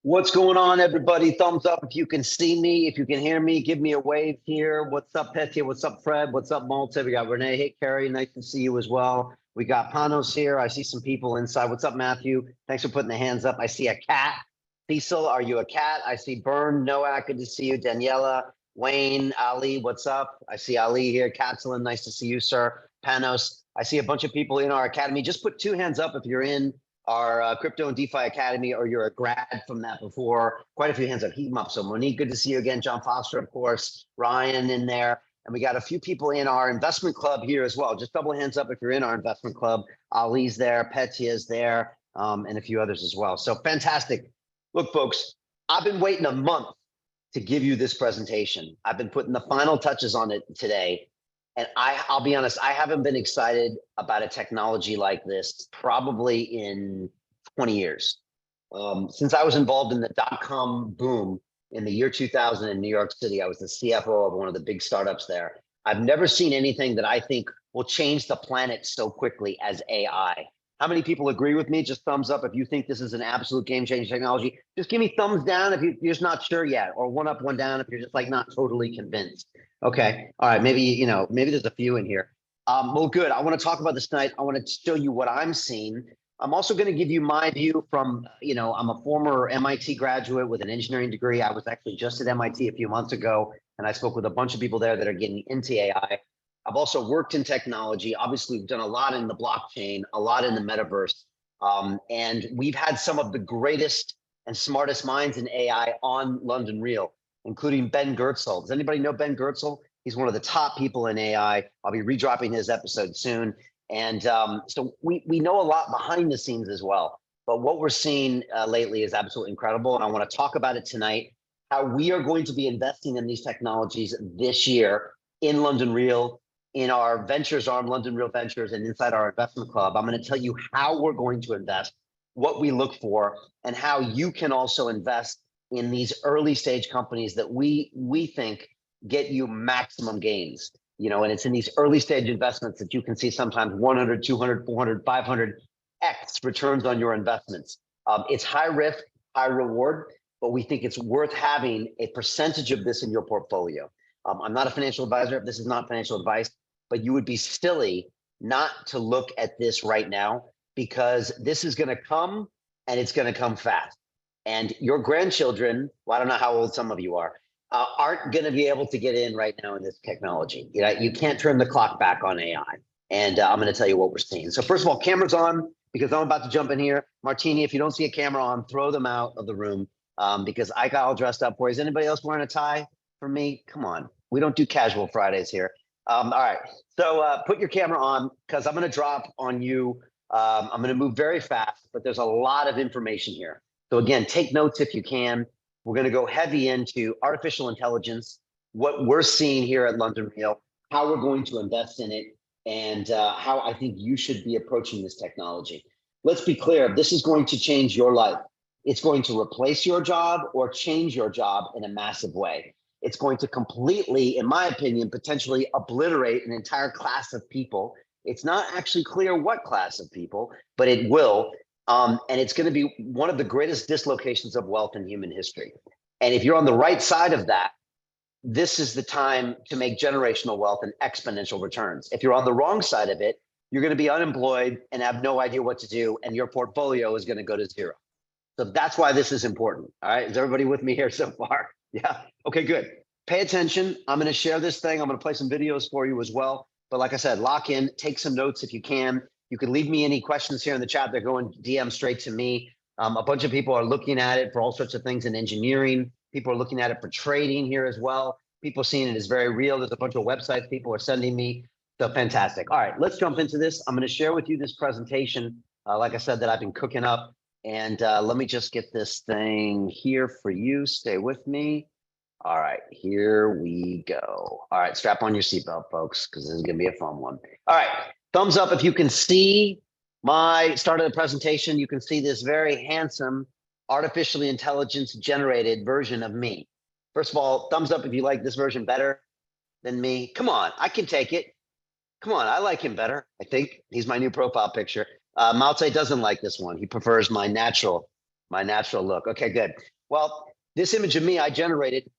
What's going on, everybody? Thumbs up if you can see me. If you can hear me, give me a wave here. What's up, Petya? What's up, Fred? What's up, Malta? We got Renee. Hey, Carrie. Nice to see you as well. We got Panos here. I see some people inside. What's up, Matthew? Thanks for putting the hands up. I see a cat. Cecil, are you a cat? I see Bern, Noah, good to see you. Daniela, Wayne, Ali, what's up? I see Ali here. Katsalin, nice to see you, sir. Panos, I see a bunch of people in our academy. Just put 2 hands up if you're in our Crypto and DeFi Academy, or you're a grad from that before. Quite a few hands up, heat them up. So Monique, good to see you again. John Foster, of course, Ryan in there. And we got a few people in our investment club here as well. Just double hands up if you're in our investment club. Ali's there, Petya's there, and a few others as well. So fantastic. Look, folks, I've been waiting a month to give you this presentation. I've been putting the final touches on it today. And I'll be honest, I haven't been excited about a technology like this probably in 20 years. Since I was involved in the dot-com boom in the year 2000 in New York City, I was the CFO of one of the big startups there. I've never seen anything that I think will change the planet so quickly as AI. How many people agree with me? Just thumbs up if you think this is an absolute game-changing technology. Just give me thumbs down if you're just not sure yet, or one up, one down if you're just like not totally convinced. Okay, all right, maybe there's a few in here. Well, good. I want to talk about this tonight. I want to show you what I'm seeing. I'm also going to give you my view from, I'm a former MIT graduate with an engineering degree. I was actually just at MIT a few months ago, and I spoke with a bunch of people there that are getting into AI. I've also worked in technology. Obviously, we've done a lot in the blockchain, a lot in the metaverse, and we've had some of the greatest and smartest minds in AI on London Real, including Ben Goertzel. Does anybody know Ben Goertzel? He's one of the top people in AI. I'll be redropping his episode soon. And so we know a lot behind the scenes as well. But what we're seeing lately is absolutely incredible. And I want to talk about it tonight, how we are going to be investing in these technologies this year in London Real, in our ventures arm, London Real Ventures, and inside our investment club. I'm going to tell you how we're going to invest, what we look for, and how you can also invest in these early stage companies that we think get you maximum gains. And it's in these early stage investments that you can see sometimes 100, 200, 400, 500x returns on your investments. It's high risk, high reward, but we think it's worth having a percentage of this in your portfolio. I'm not a financial advisor. This is not financial advice, but you would be silly not to look at this right now, because this is going to come and it's going to come fast. And your grandchildren, well, I don't know how old some of you aren't going to be able to get in right now in this technology. You can't turn the clock back on AI. And I'm going to tell you what we're seeing. So first of all, cameras on, because I'm about to jump in here. Martini, if you don't see a camera on, throw them out of the room, because I got all dressed up for you. Is anybody else wearing a tie for me? Come on. We don't do casual Fridays here. All right. So put your camera on, because I'm going to drop on you. I'm going to move very fast, but there's a lot of information here. So again, take notes if you can. We're going to go heavy into artificial intelligence, what we're seeing here at London Real, how we're going to invest in it, and how I think you should be approaching this technology. Let's be clear, this is going to change your life. It's going to replace your job or change your job in a massive way. It's going to completely, in my opinion, potentially obliterate an entire class of people. It's not actually clear what class of people, but it will. And it's going to be one of the greatest dislocations of wealth in human history. And if you're on the right side of that, this is the time to make generational wealth and exponential returns. If you're on the wrong side of it, you're going to be unemployed and have no idea what to do, and your portfolio is going to go to zero. So that's why this is important. All right. Is everybody with me here so far? Yeah. Okay, good. Pay attention. I'm going to share this thing. I'm going to play some videos for you as well. But like I said, lock in, take some notes if you can. You can leave me any questions here in the chat. They're going DM straight to me. A bunch of people are looking at it for all sorts of things in engineering. People are looking at it for trading here as well. People seeing it as very real. There's a bunch of websites people are sending me. So fantastic. All right, let's jump into this. I'm going to share with you this presentation, like I said, that I've been cooking up. And let me just get this thing here for you. Stay with me. All right, here we go. All right, strap on your seatbelt, folks, because this is going to be a fun one. All right. Thumbs up if you can see my start of the presentation. You can see this very handsome artificially intelligence generated version of me. First of all, thumbs up if you like this version better than me. Come on, I can take it. Come on, I like him better. I think he's my new profile picture. Malte doesn't like this one. He prefers my natural look. Okay, good. Well, this image of me I generated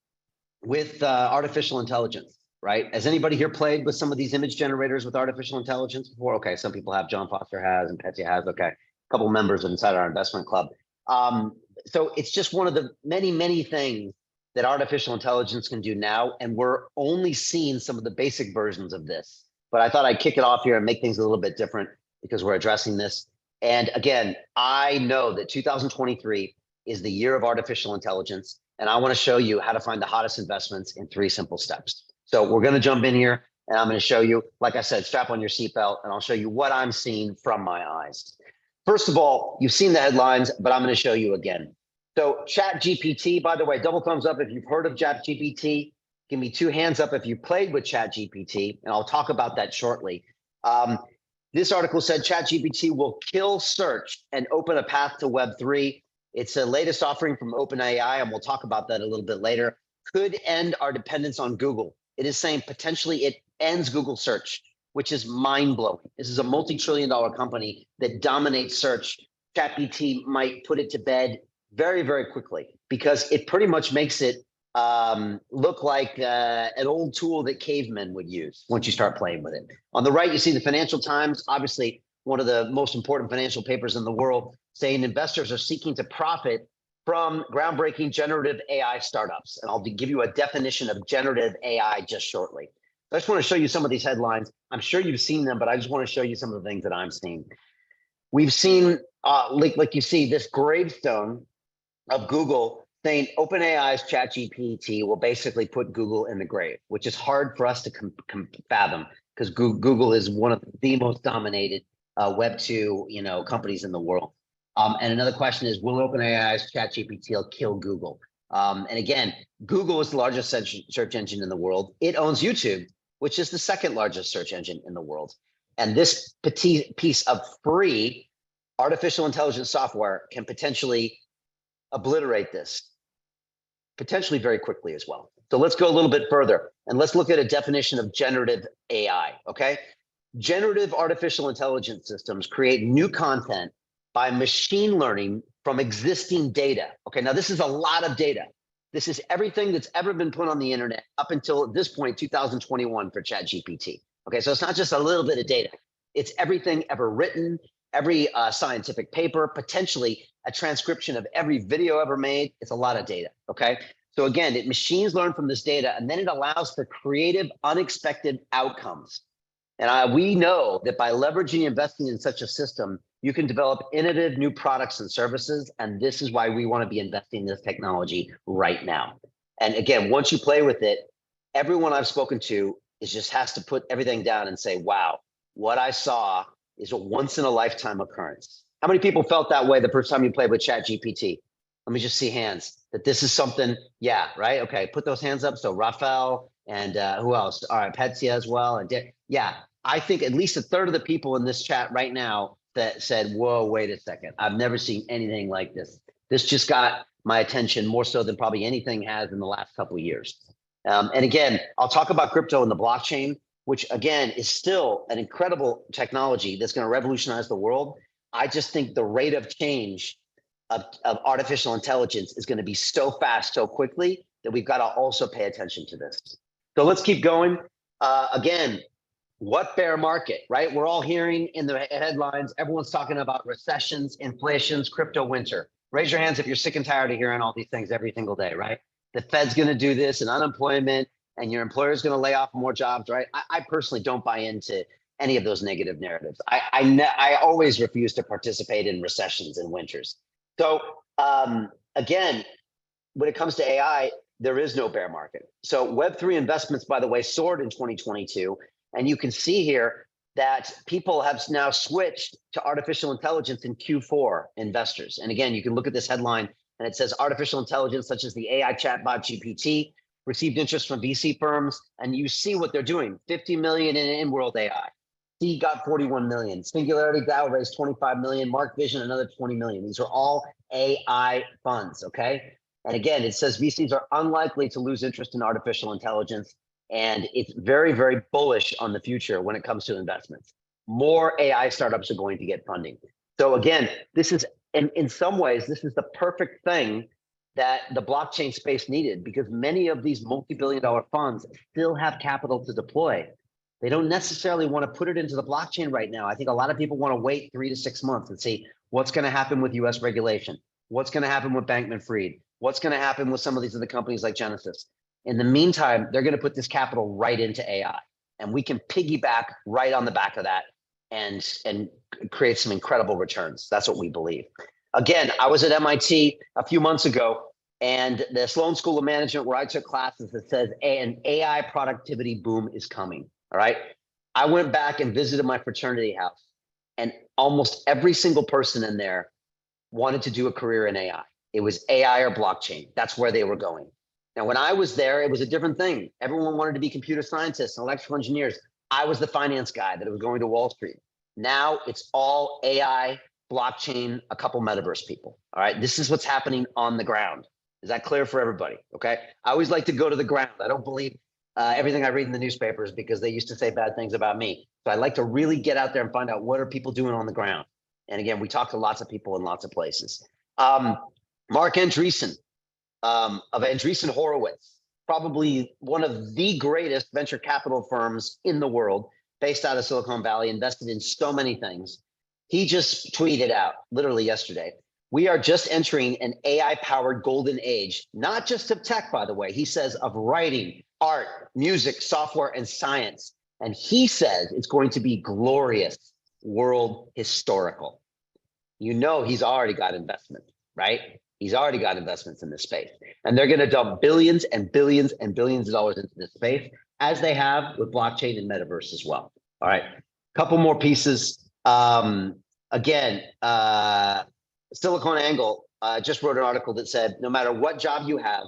with artificial intelligence, right? Has anybody here played with some of these image generators with artificial intelligence before? Okay, some people have. John Foster has, and Petya has. Okay, a couple members inside our investment club. So it's just one of the many, many things that artificial intelligence can do now, and we're only seeing some of the basic versions of this. But I thought I'd kick it off here and make things a little bit different because we're addressing this. And again, I know that 2023 is the year of artificial intelligence. And I want to show you how to find the hottest investments in 3 simple steps. So we're going to jump in here and I'm going to show you, like I said, strap on your seatbelt and I'll show you what I'm seeing from my eyes. First of all, you've seen the headlines, but I'm going to show you again. So ChatGPT, by the way, double thumbs up if you've heard of ChatGPT. Give me 2 hands up if you played with ChatGPT, and I'll talk about that shortly. This article said ChatGPT will kill search and open a path to Web3. It's the latest offering from OpenAI, and we'll talk about that a little bit later. Could end our dependence on Google. It is saying potentially it ends Google search, which is mind-blowing. This is a multi-trillion-dollar company that dominates search. ChatGPT might put it to bed very, very quickly because it pretty much makes it look like an old tool that cavemen would use once you start playing with it. On the right, you see the Financial Times, obviously one of the most important financial papers in the world, saying investors are seeking to profit from groundbreaking generative AI startups. And I'll give you a definition of generative AI just shortly. I just want to show you some of these headlines. I'm sure you've seen them, but I just want to show you some of the things that I'm seeing. We've seen, like you see, this gravestone of Google saying OpenAI's ChatGPT will basically put Google in the grave, which is hard for us to fathom because Google is one of the most dominated Web 2, companies in the world. And another question is, will OpenAI's ChatGPT kill Google? And again, Google is the largest search engine in the world. It owns YouTube, which is the second largest search engine in the world. And this piece of free artificial intelligence software can potentially obliterate this, potentially very quickly as well. So let's go a little bit further and let's look at a definition of generative AI, okay? Generative artificial intelligence systems create new content by machine learning from existing data. Okay, now this is a lot of data. This is everything that's ever been put on the internet up until this point, 2021 for ChatGPT. Okay, so it's not just a little bit of data. It's everything ever written, every scientific paper, potentially a transcription of every video ever made. It's a lot of data, okay? So again, machines learn from this data and then it allows for creative, unexpected outcomes. And we know that by leveraging and investing in such a system, you can develop innovative new products and services. And this is why we want to be investing in this technology right now. And again, once you play with it, everyone I've spoken to just has to put everything down and say, wow, what I saw is a once in a lifetime occurrence. How many people felt that way the first time you played with ChatGPT? Let me just see hands that this is something. Yeah, right. Okay, put those hands up. So Rafael and who else? All right, Petya as well. And yeah, I think at least a third of the people in this chat right now that said, whoa, wait a second. I've never seen anything like this. This just got my attention more so than probably anything has in the last couple of years. And again, I'll talk about crypto and the blockchain, which again is still an incredible technology that's going to revolutionize the world. I just think the rate of change of artificial intelligence is going to be so fast, so quickly that we've got to also pay attention to this. So let's keep going. Again, what bear market, right? We're all hearing in the headlines, everyone's talking about recessions, inflations, crypto winter. Raise your hands if you're sick and tired of hearing all these things every single day, right? The Fed's going to do this and unemployment and your employer's going to lay off more jobs, right? I personally don't buy into any of those negative narratives. I always refuse to participate in recessions and winters. So again, when it comes to AI, there is no bear market. So Web3 investments, by the way, soared in 2022. And you can see here that people have now switched to artificial intelligence in Q4 investors. And again, you can look at this headline and it says artificial intelligence, such as the AI chatbot GPT, received interest from VC firms. And you see what they're doing, 50 million in World AI. C got 41 million. Singularity DAO raised 25 million. Mark Vision, another 20 million. These are all AI funds, okay? And again, it says VCs are unlikely to lose interest in artificial intelligence. And it's very, very bullish on the future when it comes to investments. More AI startups are going to get funding. So again, this is, in some ways, this is the perfect thing that the blockchain space needed, because many of these multi-billion-dollar funds still have capital to deploy. They don't necessarily want to put it into the blockchain right now. I think a lot of people want to wait 3 to 6 months and see what's going to happen with US regulation, what's going to happen with Bankman-Fried, what's going to happen with some of these other companies like Genesis. In the meantime, they're going to put this capital right into AI, and we can piggyback right on the back of that and create some incredible returns. That's what we believe. Again, I was at MIT a few months ago, and the Sloan School of Management, where I took classes, that says an AI productivity boom is coming. All right. I went back and visited my fraternity house, and almost every single person in there wanted to do a career in AI. It was AI or blockchain. That's where they were going. Now, when I was there, it was a different thing. Everyone wanted to be computer scientists and electrical engineers. I was the finance guy that was going to Wall Street. Now it's all AI, blockchain, a couple metaverse people. All right. This is what's happening on the ground. Is that clear for everybody? Okay. I always like to go to the ground. I don't believe everything I read in the newspapers, because they used to say bad things about me. So I like to really get out there and find out what are people doing on the ground. And again, we talk to lots of people in lots of places. Mark Andreessen of Andreessen Horowitz, probably one of the greatest venture capital firms in the world, based out of Silicon Valley, invested in so many things. He just tweeted out literally yesterday, we are just entering an AI-powered golden age, not just of tech, by the way. He says of writing, art, music, software, and science. And he says it's going to be glorious, world historical. You know, he's already got investment, right? He's already got investments in this space. And they're going to dump billions and billions and billions of dollars into this space, as they have with blockchain and metaverse as well. All right, couple more pieces. Again, SiliconANGLE just wrote an article that said, no matter what job you have,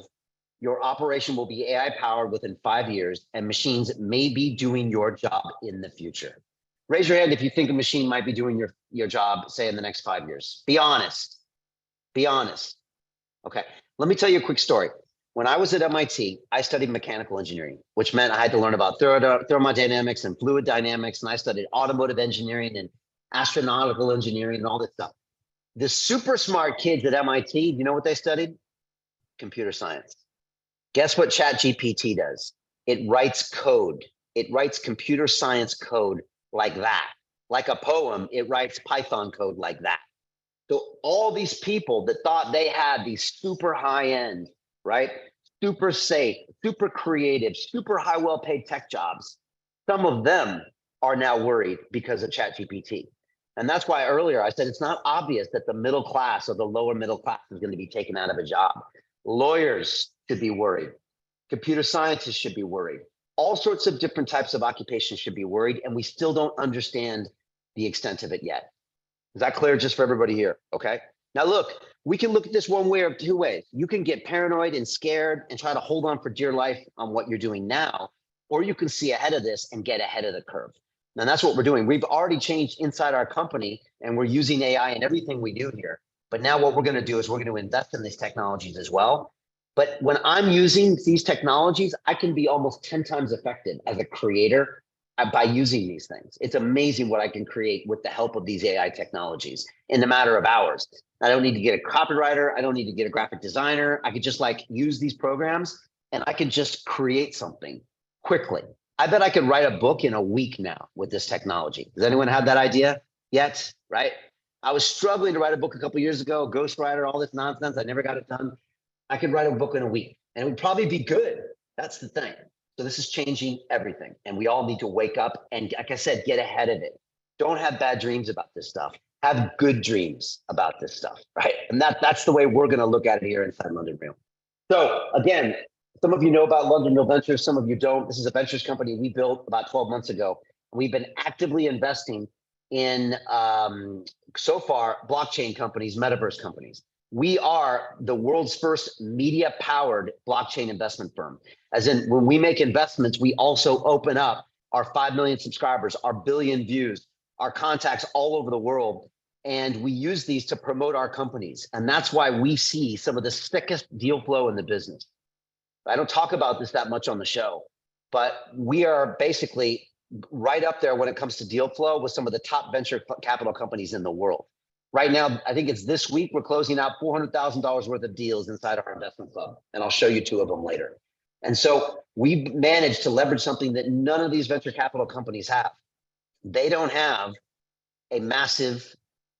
your operation will be AI powered within 5 years, and machines may be doing your job in the future. Raise your hand if you think a machine might be doing your job, say, in the next 5 years. Be honest. Be honest. Okay, let me tell you a quick story. When I was at MIT, I studied mechanical engineering, which meant I had to learn about thermodynamics and fluid dynamics, and I studied automotive engineering and astronautical engineering and all this stuff. The super smart kids at MIT, you know what they studied? Computer science. Guess what ChatGPT does? It writes code. It writes computer science code like that. Like a poem, it writes Python code like that. So all these people that thought they had these super high end, right? Super safe, super creative, super high well-paid tech jobs. Some of them are now worried because of ChatGPT. And that's why earlier I said it's not obvious that the middle class or the lower middle class is going to be taken out of a job. Lawyers should be worried. Computer scientists should be worried. All sorts of different types of occupations should be worried, and we still don't understand the extent of it yet. Is that clear just for everybody here? Okay. Now look, we can look at this one way or two ways. You can get paranoid and scared and try to hold on for dear life on what you're doing now, or you can see ahead of this and get ahead of the curve. And that's what we're doing. We've already changed inside our company, and we're using AI in everything we do here. But now what we're going to do is we're going to invest in these technologies as well. But when I'm using these technologies, I can be almost 10 times effective as a creator by using these things. It's amazing what I can create with the help of these AI technologies in a matter of hours. I don't need to get a copywriter. I don't need to get a graphic designer. I could just use these programs, and I can just create something quickly. I bet I could write a book in a week now with this technology. Does anyone have that idea yet? Right? I was struggling to write a book a couple of years ago, ghostwriter, all this nonsense. I never got it done. I could write a book in a week, and it would probably be good. That's the thing. So this is changing everything, and we all need to wake up and, like I said, get ahead of it. Don't have bad dreams about this stuff. Have good dreams about this stuff, right? And that's the way we're going to look at it here inside London Real. So again, some of you know about London Real Ventures, some of you don't. This is a ventures company we built about 12 months ago. We've been actively investing in, so far, blockchain companies, metaverse companies. We are the world's first media-powered blockchain investment firm. As in, when we make investments, we also open up our 5 million subscribers, our billion views, our contacts all over the world. And we use these to promote our companies. And that's why we see some of the sickest deal flow in the business. I don't talk about this that much on the show, but we are basically right up there when it comes to deal flow with some of the top venture capital companies in the world. Right now, I think it's this week, we're closing out $400,000 worth of deals inside our investment club. And I'll show you two of them later. And so we managed to leverage something that none of these venture capital companies have. They don't have a massive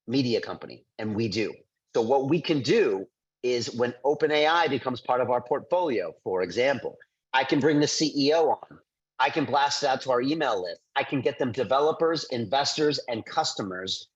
media company, and we do. So what we can do is when OpenAI becomes part of our portfolio, for example, I can bring the CEO on. I can blast it out to our email list. I can get them developers, investors, and customers,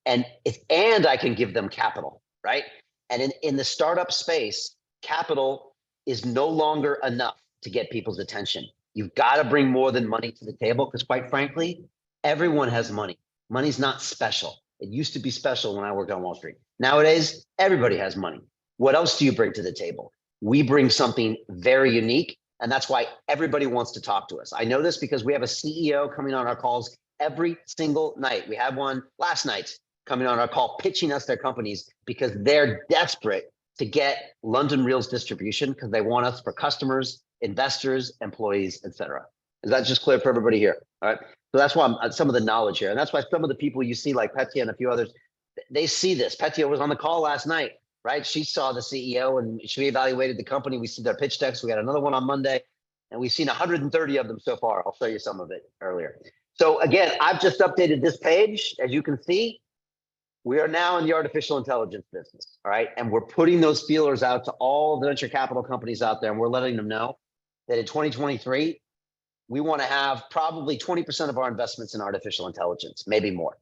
and I can give them capital, right? And in the startup space, capital is no longer enough to get people's attention. You've got to bring more than money to the table, because quite frankly, everyone has money. Money's not special. It used to be special when I worked on Wall Street. Nowadays, everybody has money. What else do you bring to the table? We bring something very unique, and that's why everybody wants to talk to us. I know this because we have a CEO coming on our calls every single night. We had one last night coming on our call, pitching us their companies because they're desperate to get London Real's distribution because they want us for customers, investors, employees, etc. Is that just clear for everybody here? All right. So that's why some of the knowledge here. And that's why some of the people you see, like Petya and a few others, they see this. Petya was on the call last night, right? She saw the CEO and she evaluated the company. We see their pitch decks. We had another one on Monday, and we've seen 130 of them so far. I'll show you some of it earlier. So again, I've just updated this page. As you can see, we are now in the artificial intelligence business, all right? And we're putting those feelers out to all the venture capital companies out there, and we're letting them know that in 2023, we want to have probably 20% of our investments in artificial intelligence, maybe more.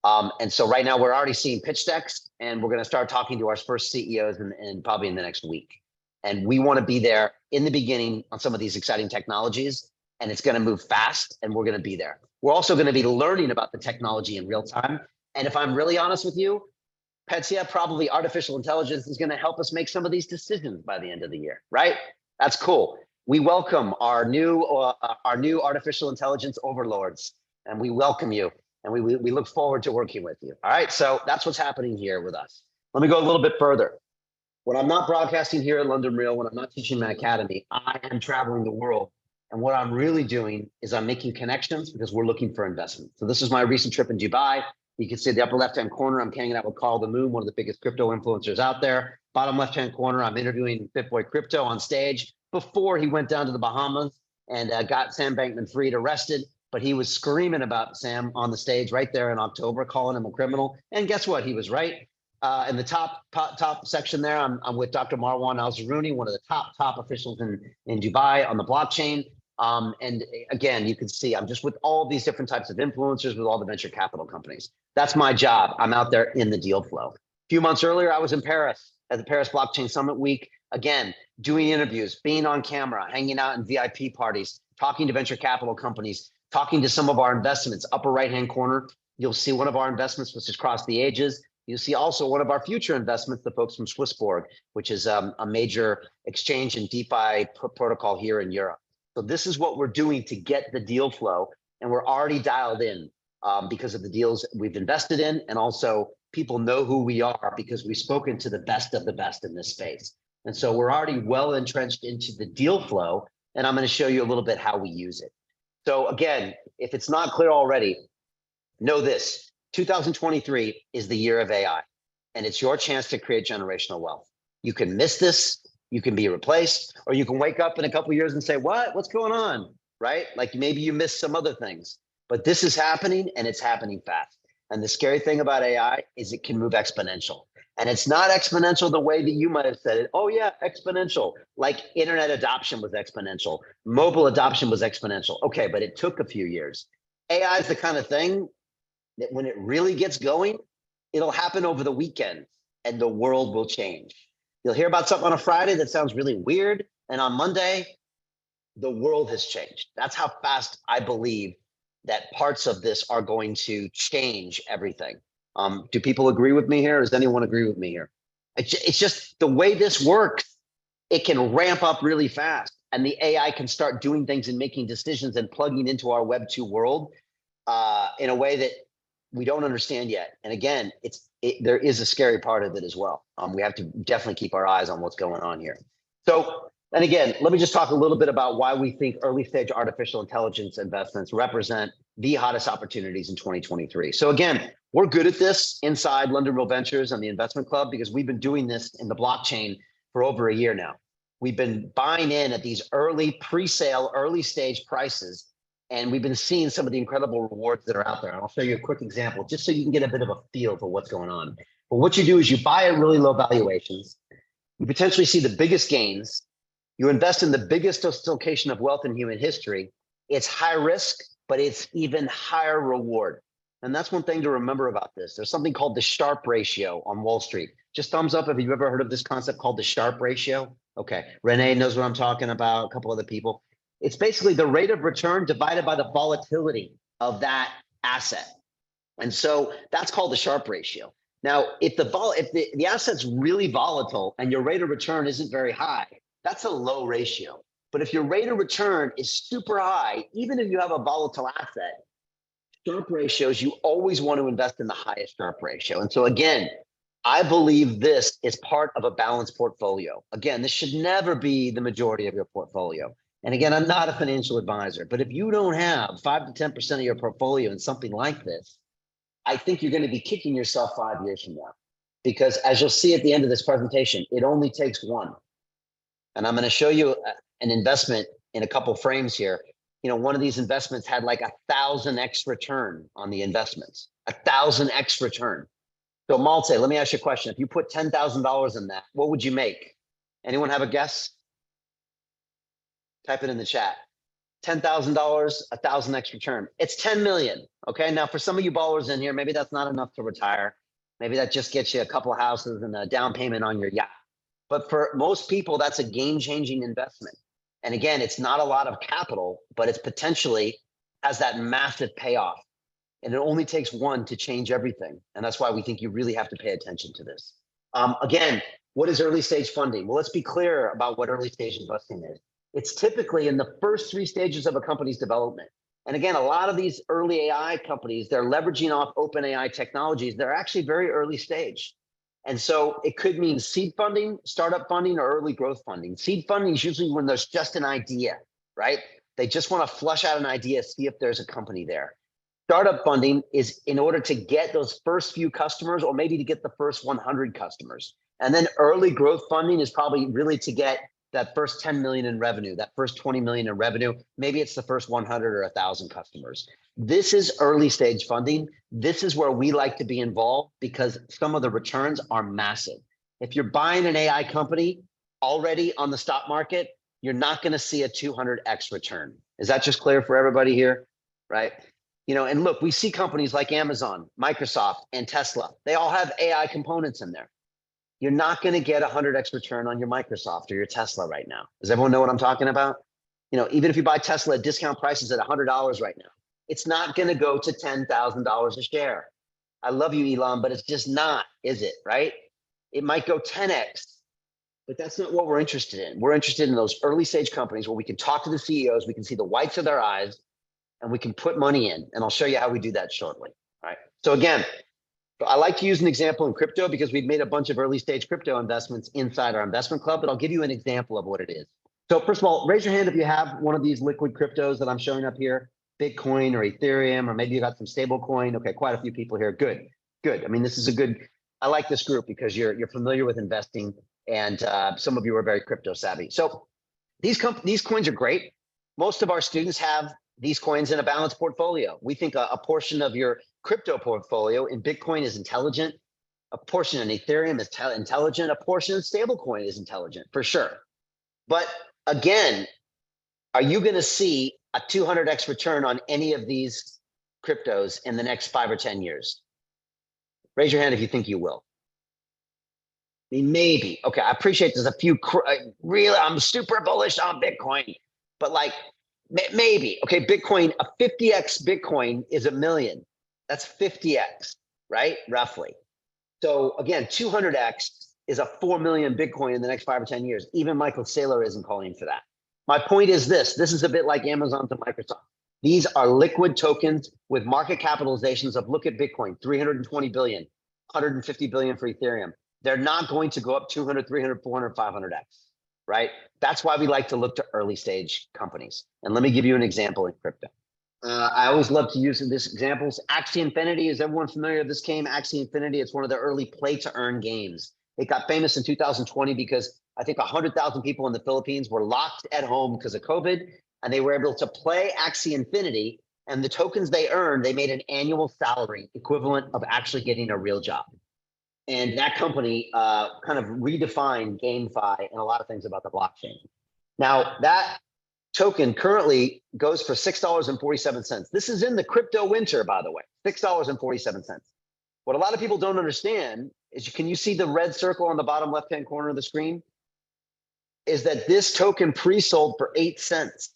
And so right now we're already seeing pitch decks, and we're going to start talking to our first CEOs in probably in the next week. And we want to be there in the beginning on some of these exciting technologies, and it's going to move fast, and we're going to be there. We're also going to be learning about the technology in real time. And if I'm really honest with you, Petya, probably artificial intelligence is going to help us make some of these decisions by the end of the year, right? That's cool. We welcome our new artificial intelligence overlords, and we welcome you, and we look forward to working with you. All right, so that's what's happening here with us. Let me go a little bit further. When I'm not broadcasting here at London Real, when I'm not teaching my academy, I am traveling the world, and what I'm really doing is I'm making connections because we're looking for investment. So this is my recent trip in Dubai. You can see the upper left-hand corner, I'm hanging out with Carl the Moon, one of the biggest crypto influencers out there. Bottom left-hand corner, I'm interviewing FitBoy Crypto on stage before he went down to the Bahamas and got Sam Bankman-Fried arrested. But he was screaming about Sam on the stage right there in October, calling him a criminal. And guess what? He was right. In the top section there, I'm with Dr. Marwan Al-Zaruni, one of the top officials in Dubai on the blockchain. And again, you can see I'm just with all these different types of influencers with all the venture capital companies. That's my job. I'm out there in the deal flow. A few months earlier, I was in Paris at the Paris Blockchain Summit Week. Again, doing interviews, being on camera, hanging out in VIP parties, talking to venture capital companies, talking to some of our investments. Upper right-hand corner, you'll see one of our investments, which is Cross the Ages. You'll see also one of our future investments, the folks from Swissborg, which is a major exchange and DeFi protocol here in Europe. So this is what we're doing to get the deal flow, and we're already dialed in because of the deals we've invested in, and also people know who we are because we've spoken to the best of the best in this space. And so we're already well entrenched into the deal flow, and I'm going to show you a little bit how we use it. So again, if it's not clear already, know this: 2023 is the year of AI, and it's your chance to create generational wealth. You can miss this. You can be replaced, or you can wake up in a couple of years and say, what's going on, right? Like maybe you missed some other things, but this is happening, and it's happening fast. And the scary thing about AI is it can move exponential. And it's not exponential the way that you might have said it. Oh yeah, exponential. Like internet adoption was exponential. Mobile adoption was exponential. Okay, but it took a few years. AI is the kind of thing that when it really gets going, it'll happen over the weekend and the world will change. You'll hear about something on a Friday that sounds really weird, and on Monday, the world has changed. That's how fast I believe that parts of this are going to change everything. Do people agree with me here? Does anyone agree with me here? It's just the way this works. It can ramp up really fast, and the AI can start doing things and making decisions and plugging into our Web 2 world in a way that we don't understand yet. And again, there is a scary part of it as well. We have to definitely keep our eyes on what's going on here. So, and again, let me just talk a little bit about why we think early stage artificial intelligence investments represent the hottest opportunities in 2023. So again, We're good at this inside London Real Ventures and the investment club because we've been doing this in the blockchain for over a year now. We've been buying in at these early pre-sale, early stage prices, and we've been seeing some of the incredible rewards that are out there. And I'll show you a quick example just so you can get a bit of a feel for what's going on. But what you do is you buy at really low valuations. You potentially see the biggest gains. You invest in the biggest dislocation of wealth in human history. It's high risk, but it's even higher reward. And that's one thing to remember about this. There's something called the Sharpe ratio on Wall Street. Just thumbs up if you've ever heard of this concept called the Sharpe ratio. Okay, Renee knows what I'm talking about, a couple other people. It's basically the rate of return divided by the volatility of that asset. And so that's called the Sharpe ratio. Now, if the asset's really volatile and your rate of return isn't very high, that's a low ratio. But if your rate of return is super high, even if you have a volatile asset, Sharpe ratios, you always want to invest in the highest Sharpe ratio. And so again, I believe this is part of a balanced portfolio. Again, this should never be the majority of your portfolio. And again, I'm not a financial advisor, but if you don't have 5 to 10% of your portfolio in something like this, I think you're going to be kicking yourself 5 years from now. Because as you'll see at the end of this presentation, it only takes one. And I'm going to show you an investment in a couple frames here. You know, one of these investments had like 1,000x return on the investments, 1,000x return. So Malte, let me ask you a question. If you put $10,000 in that, what would you make? Anyone have a guess? Type it in the chat. $10,000, 1,000x return. It's 10 million. Okay. Now for some of you ballers in here, maybe that's not enough to retire. Maybe that just gets you a couple of houses and a down payment on your yacht. But for most people, that's a game-changing investment. And again, it's not a lot of capital, but it's potentially has that massive payoff. And it only takes one to change everything. And that's why we think you really have to pay attention to this. Again, what is early stage funding? Well, let's be clear about what early stage investing is. It's typically in the first 3 stages of a company's development. And again, a lot of these early AI companies, they're leveraging off open AI technologies. They're actually very early stage. And so it could mean seed funding, startup funding, or early growth funding. Seed funding is usually when there's just an idea, right? They just want to flush out an idea, see if there's a company there. Startup funding is in order to get those first few customers, or maybe to get the first 100 customers. And then early growth funding is probably really to get that first 10 million in revenue, that first 20 million in revenue. Maybe it's the first 100 or 1,000 customers. This is early stage funding. This is where we like to be involved because some of the returns are massive. If you're buying an AI company already on the stock market, you're not going to see a 200x return. Is that just clear for everybody here? Right? You know, and look, we see companies like Amazon, Microsoft, and Tesla. They all have AI components in there. You're not going to get a 100x return on your Microsoft or your Tesla right now. Does everyone know what I'm talking about? You know, even if you buy Tesla at discount prices at $100 right now, it's not going to go to $10,000 a share. I love you, Elon, but it's just not, is it? Right? It might go 10x, but that's not what we're interested in. We're interested in those early stage companies where we can talk to the CEOs, we can see the whites of their eyes, and we can put money in. And I'll show you how we do that shortly. All right. So again, I like to use an example in crypto because we've made a bunch of early stage crypto investments inside our investment club, but I'll give you an example of what it is. So first of all, raise your hand if you have one of these liquid cryptos that I'm showing up here, Bitcoin or Ethereum, or maybe you got some stable coin. Okay, quite a few people here. Good, good. I mean, this is a good, I like this group because you're familiar with investing and some of you are very crypto savvy. So these coins are great. Most of our students have these coins in a balanced portfolio. We think a portion of your crypto portfolio in Bitcoin is intelligent. A portion in Ethereum is intelligent. A portion in stablecoin is intelligent for sure. But again, are you going to see a 200x return on any of these cryptos in the next 5 or 10 years? Raise your hand if you think you will. I mean, maybe. Okay, I appreciate there's a few really, I'm super bullish on Bitcoin, but like maybe. Okay, Bitcoin, a 50x Bitcoin is $1 million. That's 50x, right? Roughly. So again, 200x is a 4 million Bitcoin in the next 5 or 10 years. Even Michael Saylor isn't calling for that. My point is this is a bit like Amazon to Microsoft. These are liquid tokens with market capitalizations of, look at Bitcoin, 320 billion, 150 billion for Ethereum. They're not going to go up 200, 300, 400, 500x, right? That's why we like to look to early stage companies. And let me give you an example in crypto. I always love to use this examples. Axie Infinity, is everyone familiar with this game? Axie Infinity, it's one of the early play to earn games. It got famous in 2020 because I think 100,000 people in the Philippines were locked at home because of COVID, and they were able to play Axie Infinity, and the tokens they earned, they made an annual salary equivalent of actually getting a real job. And that company kind of redefined GameFi and a lot of things about the blockchain. Now, that token currently goes for $6.47. This is in the crypto winter, by the way, $6.47. What a lot of people don't understand is, can you see the red circle on the bottom left-hand corner of the screen? Is that this token pre-sold for 8 cents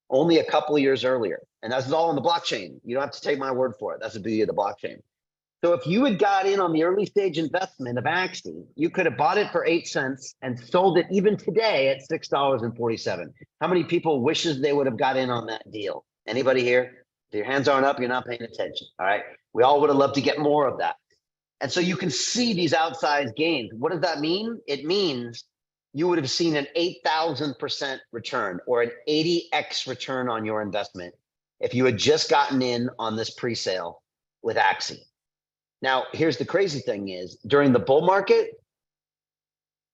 only a couple of years earlier. And that's all on the blockchain. You don't have to take my word for it. That's the beauty of the blockchain. So if you had got in on the early stage investment of Axie, you could have bought it for 8 cents and sold it even today at $6.47. How many people wishes they would have got in on that deal? Anybody here? If your hands aren't up, you're not paying attention. All right. We all would have loved to get more of that. And so you can see these outsized gains. What does that mean? It means you would have seen an 8,000% return or an 80x return on your investment if you had just gotten in on this pre-sale with Axie. Now, here's the crazy thing is, during the bull market,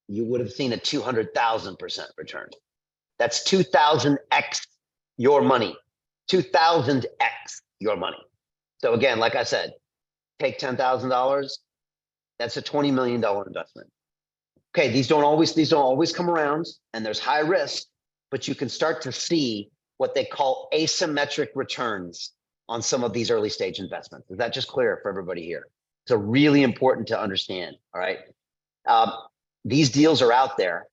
you would have seen a 200,000% return. That's 2,000x your money, 2,000x your money. So again, like I said, take $10,000, that's a $20 million investment. Okay, these don't always come around, and there's high risk, but you can start to see what they call asymmetric returns on some of these early stage investments. Is that just clear for everybody here? So really important to understand, all right? These deals are out there.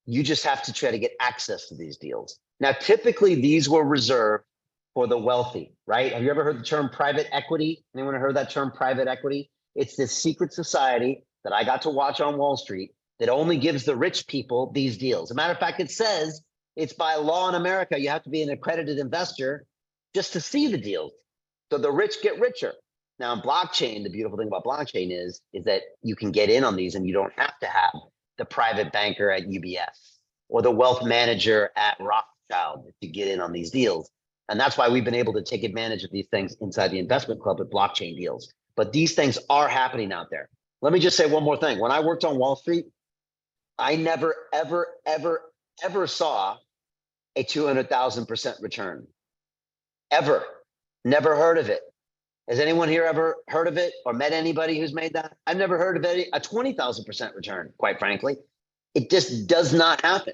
You just have to try to get access to these deals. Now, typically these were reserved for the wealthy, right? Have you ever heard the term private equity? Anyone heard that term, private equity? It's this secret society that I got to watch on Wall Street that only gives the rich people these deals. As a matter of fact, it says it's by law in America, you have to be an accredited investor just to see the deals. So the rich get richer. Now in blockchain, the beautiful thing about blockchain is that you can get in on these and you don't have to have the private banker at UBS or the wealth manager at Rothschild to get in on these deals. And that's why we've been able to take advantage of these things inside the investment club with blockchain deals. But these things are happening out there. Let me just say one more thing. When I worked on Wall Street, I never, ever, ever, ever saw a 200,000% return. Ever. Never heard of it. Has anyone here ever heard of it or met anybody who's made that? I've never heard of a 20,000% return, quite frankly. It just does not happen.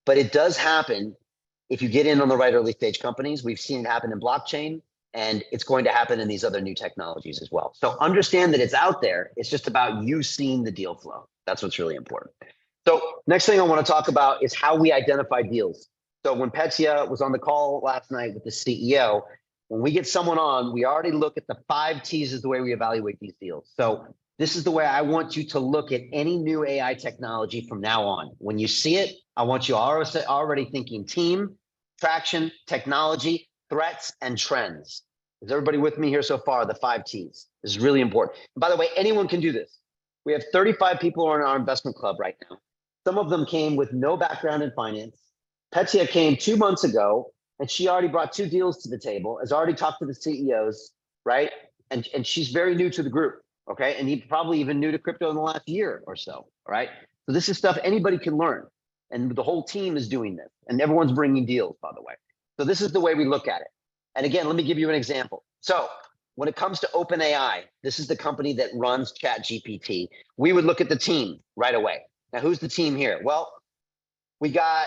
But it does happen if you get in on the right early stage companies. We've seen it happen in blockchain, and it's going to happen in these other new technologies as well. So understand that it's out there. It's just about you seeing the deal flow. That's what's really important. So next thing I want to talk about is how we identify deals. So when Petya was on the call last night with the CEO, when we get someone on, we already look at the 5 T's is the way we evaluate these deals. So this is the way I want you to look at any new AI technology from now on. When you see it, I want you already thinking team, traction, technology, threats, and trends. Is everybody with me here so far? The 5 T's. This is really important. And by the way, anyone can do this. We have 35 people in our investment club right now. Some of them came with no background in finance. Petya came 2 months ago, and she already brought 2 deals to the table, has already talked to the CEOs, right? And she's very new to the group, okay? And he probably even new to crypto in the last year or so, all right? So this is stuff anybody can learn. And the whole team is doing this, and everyone's bringing deals, by the way. So this is the way we look at it. And again, let me give you an example. So when it comes to OpenAI, this is the company that runs ChatGPT. We would look at the team right away. Now, who's the team here? Well, we got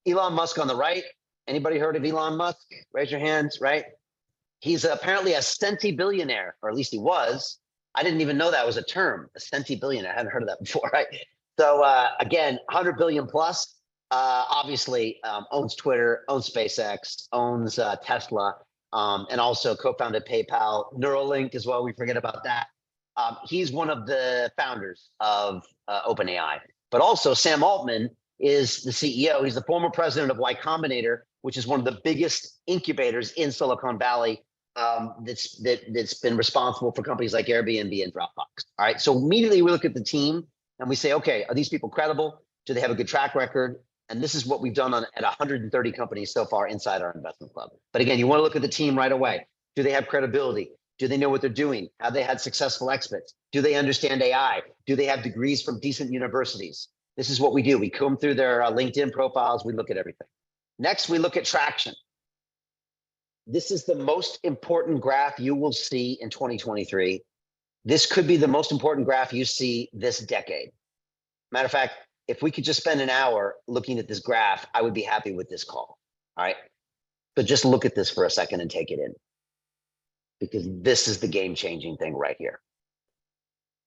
Elon Musk on the right. Anybody heard of Elon Musk? Raise your hands, right? He's apparently a centibillionaire, or at least he was. I didn't even know that was a term, a centibillionaire. I hadn't heard of that before, right? So again, 100 billion plus, obviously owns Twitter, owns SpaceX, owns Tesla, and also co-founded PayPal, Neuralink as well. We forget about that. He's one of the founders of OpenAI, but also Sam Altman is the CEO. He's the former president of Y Combinator, which is one of the biggest incubators in Silicon Valley that's been responsible for companies like Airbnb and Dropbox. All right, so immediately we look at the team and we say, okay, are these people credible? Do they have a good track record? And this is what we've done at 130 companies so far inside our investment club. But again, you want to look at the team right away. Do they have credibility? Do they know what they're doing? Have they had successful exits? Do they understand AI? Do they have degrees from decent universities? This is what we do. We comb through their LinkedIn profiles. We look at everything. Next, we look at traction. This is the most important graph you will see in 2023. This could be the most important graph you see this decade. Matter of fact, if we could just spend an hour looking at this graph, I would be happy with this call. All right. So just look at this for a second and take it in, because this is the game-changing thing right here.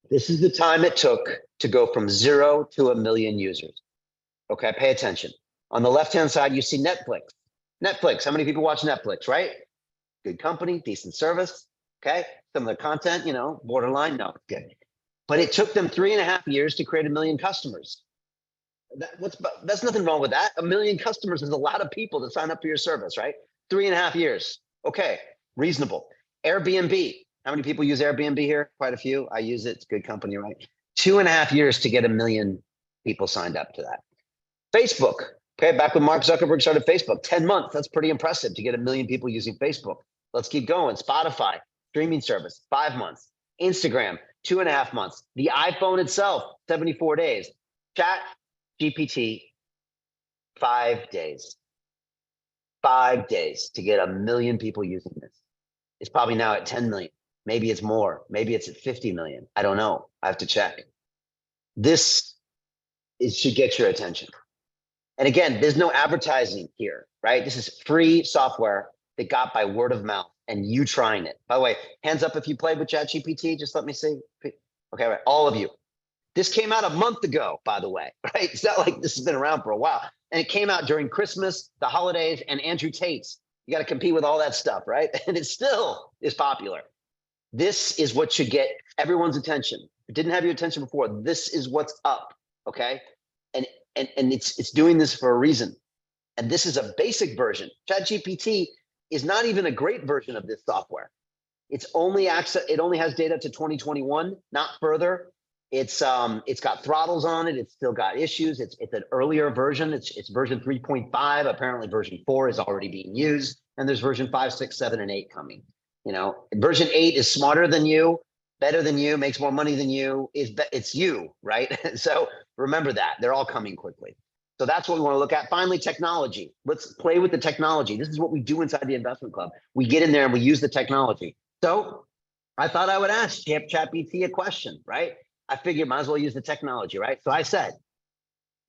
This is the time it took to go from 0 to 1 million users. Okay, pay attention. On the left-hand side, you see Netflix. Netflix, how many people watch Netflix, right? Good company, decent service, okay? Some of the content, you know, borderline, no, good. But it took them 3.5 years to create 1 million customers. That's nothing wrong with that. 1 million customers is a lot of people to sign up for your service, right? 3.5 years, okay, reasonable. Airbnb, how many people use Airbnb here? Quite a few. I use it, it's a good company, right? 2.5 years to get 1 million people signed up to that. Facebook, okay, back when Mark Zuckerberg started Facebook, 10 months, that's pretty impressive to get 1 million people using Facebook. Let's keep going. Spotify, streaming service, 5 months. Instagram, 2.5 months. The iPhone itself, 74 days. Chat GPT, 5 days. 5 days to get 1 million people using this. It's probably now at 10 million. Maybe it's more. Maybe it's at 50 million. I don't know. I have to check. This should get your attention. And again, there's no advertising here, right? This is free software that got by word of mouth and you trying it. By the way, hands up if you played with ChatGPT, just let me see. Okay, right, all of you. This came out a month ago, by the way, right? It's not like this has been around for a while. And it came out during Christmas, the holidays, and Andrew Tate's. You got to compete with all that stuff, right? And it still is popular. This is what should get everyone's attention. If it didn't have your attention before, this is what's up, okay? And it's doing this for a reason. And this is a basic version. ChatGPT is not even a great version of this software. It only has data to 2021, not further. It's got throttles on it. It's still got issues. It's an earlier version. It's version 3.5. Apparently version 4 is already being used. And there's version 5, 6, 7, and 8 coming. You know, version 8 is smarter than you, better than you, makes more money than you. It's you, right? So remember that. They're all coming quickly. So that's what we want to look at. Finally, technology. Let's play with the technology. This is what we do inside the investment club. We get in there and we use the technology. So I thought I would ask ChatGPT a question, right? I figured might as well use the technology, right? So I said,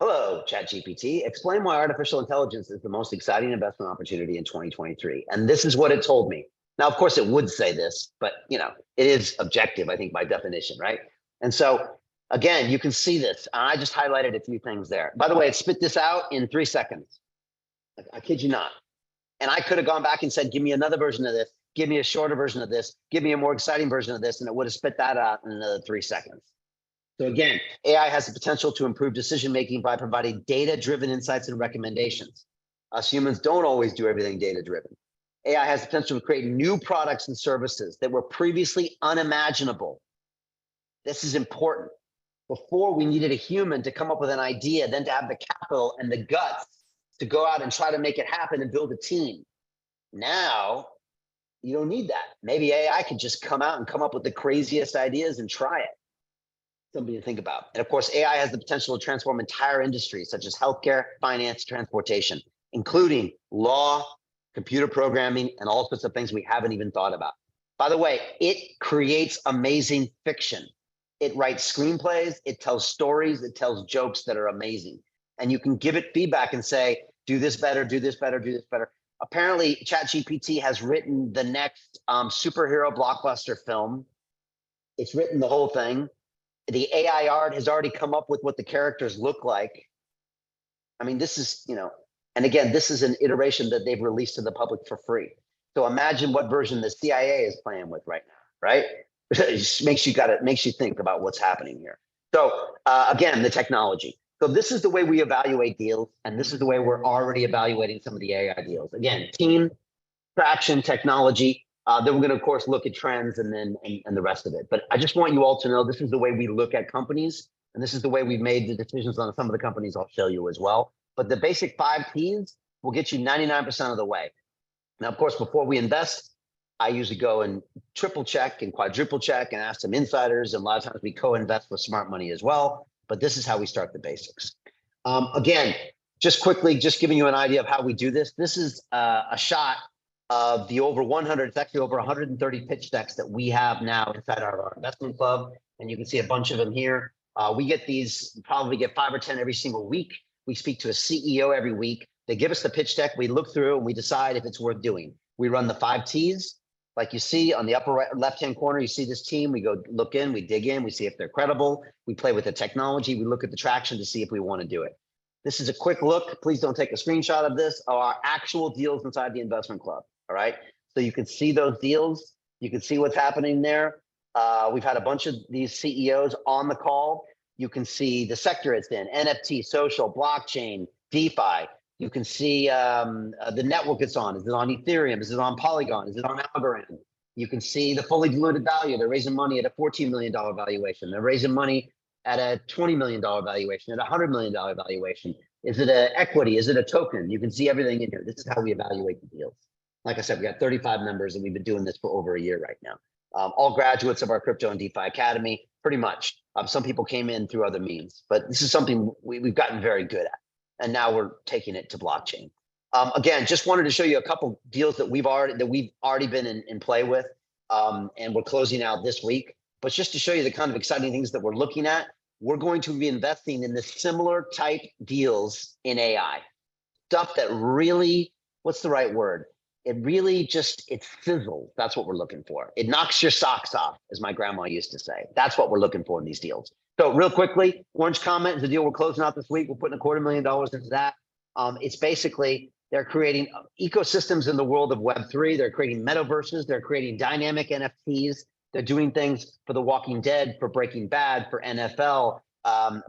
hello, ChatGPT, explain why artificial intelligence is the most exciting investment opportunity in 2023. And this is what it told me. Now, of course, it would say this, but you know, it is objective, I think, by definition, right? And so, again, you can see this. I just highlighted a few things there. By the way, it spit this out in 3 seconds. I kid you not. And I could have gone back and said, give me another version of this, give me a shorter version of this, give me a more exciting version of this, and it would have spit that out in another 3 seconds. So again, AI has the potential to improve decision-making by providing data-driven insights and recommendations. Us humans don't always do everything data-driven. AI has the potential to create new products and services that were previously unimaginable. This is important. Before, we needed a human to come up with an idea, then to have the capital and the guts to go out and try to make it happen and build a team. Now, you don't need that. Maybe AI can just come out and come up with the craziest ideas and try it. Something to think about. And of course, AI has the potential to transform entire industries such as healthcare, finance, transportation, including law, computer programming, and all sorts of things we haven't even thought about. By the way, it creates amazing fiction. It writes screenplays, it tells stories, it tells jokes that are amazing. And you can give it feedback and say, do this better, do this better, do this better. Apparently, ChatGPT has written the next superhero blockbuster film. It's written the whole thing. The AI art has already come up with what the characters look like. I mean, this is, you know, and again, this is an iteration that they've released to the public for free. So imagine what version the CIA is playing with right now, right? It just makes you think about what's happening here. So again, the technology. So this is the way we evaluate deals, and this is the way we're already evaluating some of the AI deals. Again, team, traction, technology. Then we're going to, of course, look at trends and then and the rest of it. But I just want you all to know this is the way we look at companies, and this is the way we've made the decisions on some of the companies I'll show you as well. but the basic 5 T's will get you 99% of the way. Now, of course, before we invest, I usually go and triple check and quadruple check and ask some insiders. And a lot of times we co-invest with smart money as well. But this is how we start the basics. Again, just quickly, just giving you an idea of how we do this. This is a shot of the over 100, it's actually over 130 pitch decks that we have now inside our investment club. And you can see a bunch of them here. We get these, probably get 5 or 10 every single week. We speak to a CEO every week. They give us the pitch deck. We look through and we decide if it's worth doing. We run the 5 T's. Like you see on the upper right, left-hand corner, you see this team. We go look in, we dig in, we see if they're credible. We play with the technology. We look at the traction to see if we want to do it. This is a quick look. Please don't take a screenshot of this. Our actual deals inside the investment club. All right. So you can see those deals. You can see what's happening there. We've had a bunch of these CEOs on the call. You can see the sector it's in: NFT, social, blockchain, DeFi. You can see the network it's on. Is it on Ethereum? Is it on Polygon? Is it on Algorand? You can see the fully diluted value. They're raising money at a $14 million valuation. They're raising money at a $20 million valuation, at a $100 million valuation. Is it an equity? Is it a token? You can see everything in here. This is how we evaluate the deals. Like I said, we got 35 members and we've been doing this for over a year right now. All graduates of our Crypto and DeFi Academy, pretty much. Some people came in through other means, but this is something we've gotten very good at. And now we're taking it to blockchain. Again, just wanted to show you a couple deals that we've already been in play with, and we're closing out this week. But just to show you the kind of exciting things that we're looking at, we're going to be investing in the similar type deals in AI. Stuff that really, what's the right word? It really just, it sizzles. That's what we're looking for. It knocks your socks off, as my grandma used to say. That's what we're looking for in these deals. So real quickly, Orange Comet is the deal we're closing out this week. We're putting $250,000 into that. It's basically, they're creating ecosystems in the world of Web3. They're creating metaverses. They're creating dynamic NFTs. They're doing things for The Walking Dead, for Breaking Bad, for NFL,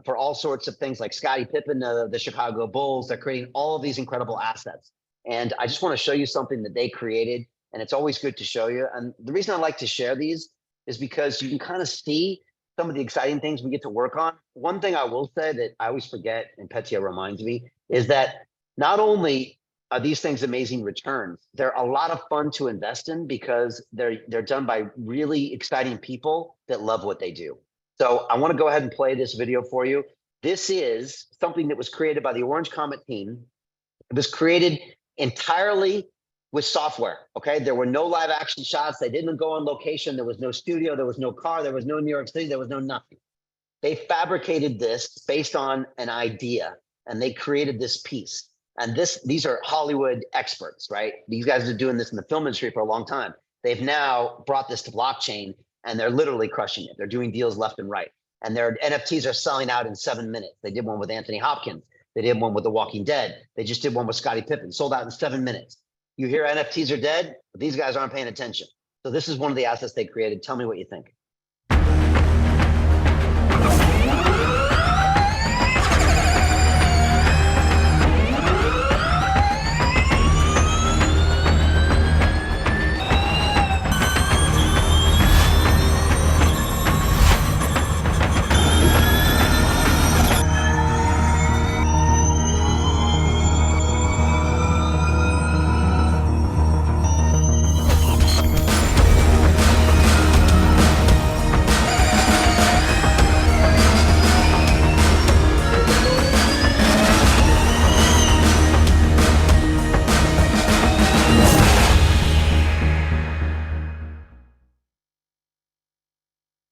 for all sorts of things like Scottie Pippen, the Chicago Bulls. They're creating all of these incredible assets. And I just want to show you something that they created. And it's always good to show you. And the reason I like to share these is because you can kind of see some of the exciting things we get to work on. One thing I will say that I always forget, and Petya reminds me, is that not only are these things amazing returns, they're a lot of fun to invest in because they're done by really exciting people that love what they do. So I want to go ahead and play this video for you. This is something that was created by the Orange Comet team. It was created entirely with software. Okay, there were no live action shots. They didn't go on location. There was no studio. There was no car. There was no New York City. There was no nothing. They fabricated this based on an idea, and they created this piece. And these are Hollywood experts, right? These guys are doing this in the film industry for a long time. They've now brought this to blockchain, and they're literally crushing it. They're doing deals left and right, and their NFTs are selling out in 7 minutes. They did one with Anthony Hopkins. They did one with The Walking Dead. They just did one with Scottie Pippen, sold out in 7 minutes. You hear NFTs are dead, but these guys aren't paying attention. So this is one of the assets they created. Tell me what you think.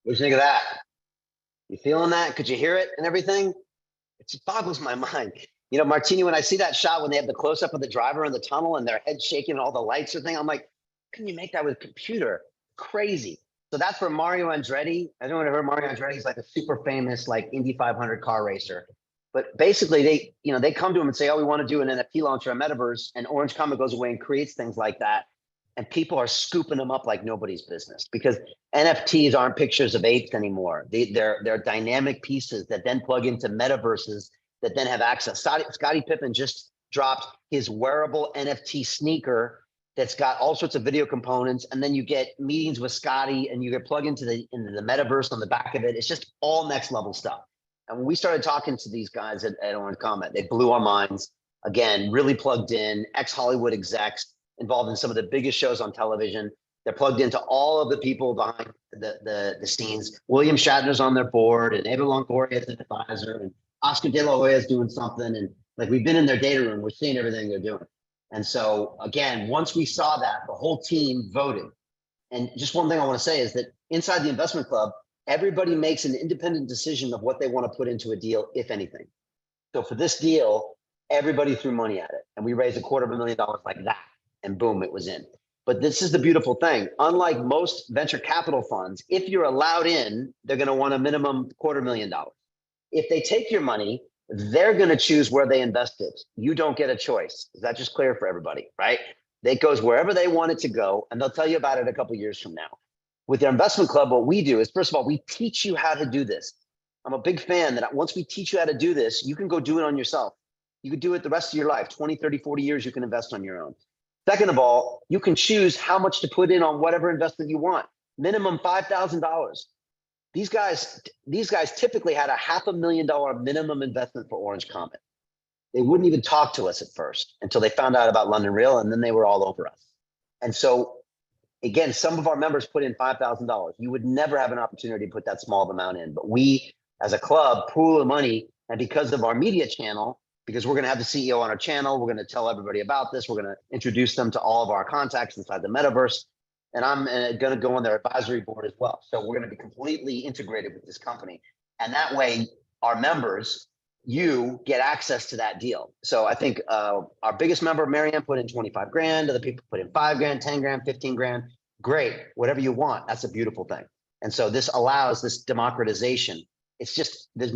What do you think of that? You feeling that? Could you hear it and everything? It just boggles my mind. You know, Martini, when I see that shot, when they have the close up of the driver in the tunnel and their head shaking and all the lights are thing, I'm like, can you make that with a computer? Crazy. So that's for Mario Andretti. I don't know if you heard Mario Andretti. He's like a super famous, like Indy 500 car racer. But basically they come to him and say, oh, we want to do an NFT launch or a metaverse. And Orange Comet goes away and creates things like that. And people are scooping them up like nobody's business because NFTs aren't pictures of apes anymore. They're dynamic pieces that then plug into metaverses that then have access. Scottie Pippen just dropped his wearable NFT sneaker that's got all sorts of video components, and then you get meetings with Scottie and you get plugged into the metaverse on the back of it. It's just all next level stuff. And when we started talking to these guys at Orange Comet, they blew our minds. Again, really plugged in, ex-Hollywood execs, involved in some of the biggest shows on television. They're plugged into all of the people behind the scenes. William Shatner's on their board, and Eva Longoria is an advisor, and Oscar De La Hoya is doing something. And like, we've been in their data room, we're seeing everything they're doing. And so again, once we saw that, the whole team voted. And just one thing I want to say is that inside the investment club, everybody makes an independent decision of what they want to put into a deal, if anything. So for this deal, everybody threw money at it, and we raised $250,000 like that, and boom, it was in. But this is the beautiful thing. Unlike most venture capital funds, if you're allowed in, they're going to want a minimum $250,000. If they take your money, they're going to choose where they invest it. You don't get a choice. Is that just clear for everybody, right? It goes wherever they want it to go, and they'll tell you about it a couple of years from now. With their investment club, what we do is, first of all, we teach you how to do this. I'm a big fan that once we teach you how to do this, you can go do it on yourself. You could do it the rest of your life, 20, 30, 40 years, you can invest on your own. Second of all, you can choose how much to put in on whatever investment you want. Minimum $5,000. These guys typically had a $500,000 minimum investment for Orange Comet. They wouldn't even talk to us at first until they found out about London Real, and then they were all over us. And so, again, some of our members put in $5,000. You would never have an opportunity to put that small of amount in. But we, as a club, pool the money, and because of our media channel, because we're going to have the CEO on our channel, we're going to tell everybody about this. We're going to introduce them to all of our contacts inside the metaverse. And I'm going to go on their advisory board as well. So we're going to be completely integrated with this company. And that way, our members, you get access to that deal. So I think our biggest member, Marianne, put in 25 grand. Other people put in 5 grand, 10 grand, 15 grand. Great, whatever you want. That's a beautiful thing. And so this allows this democratization. It's just, this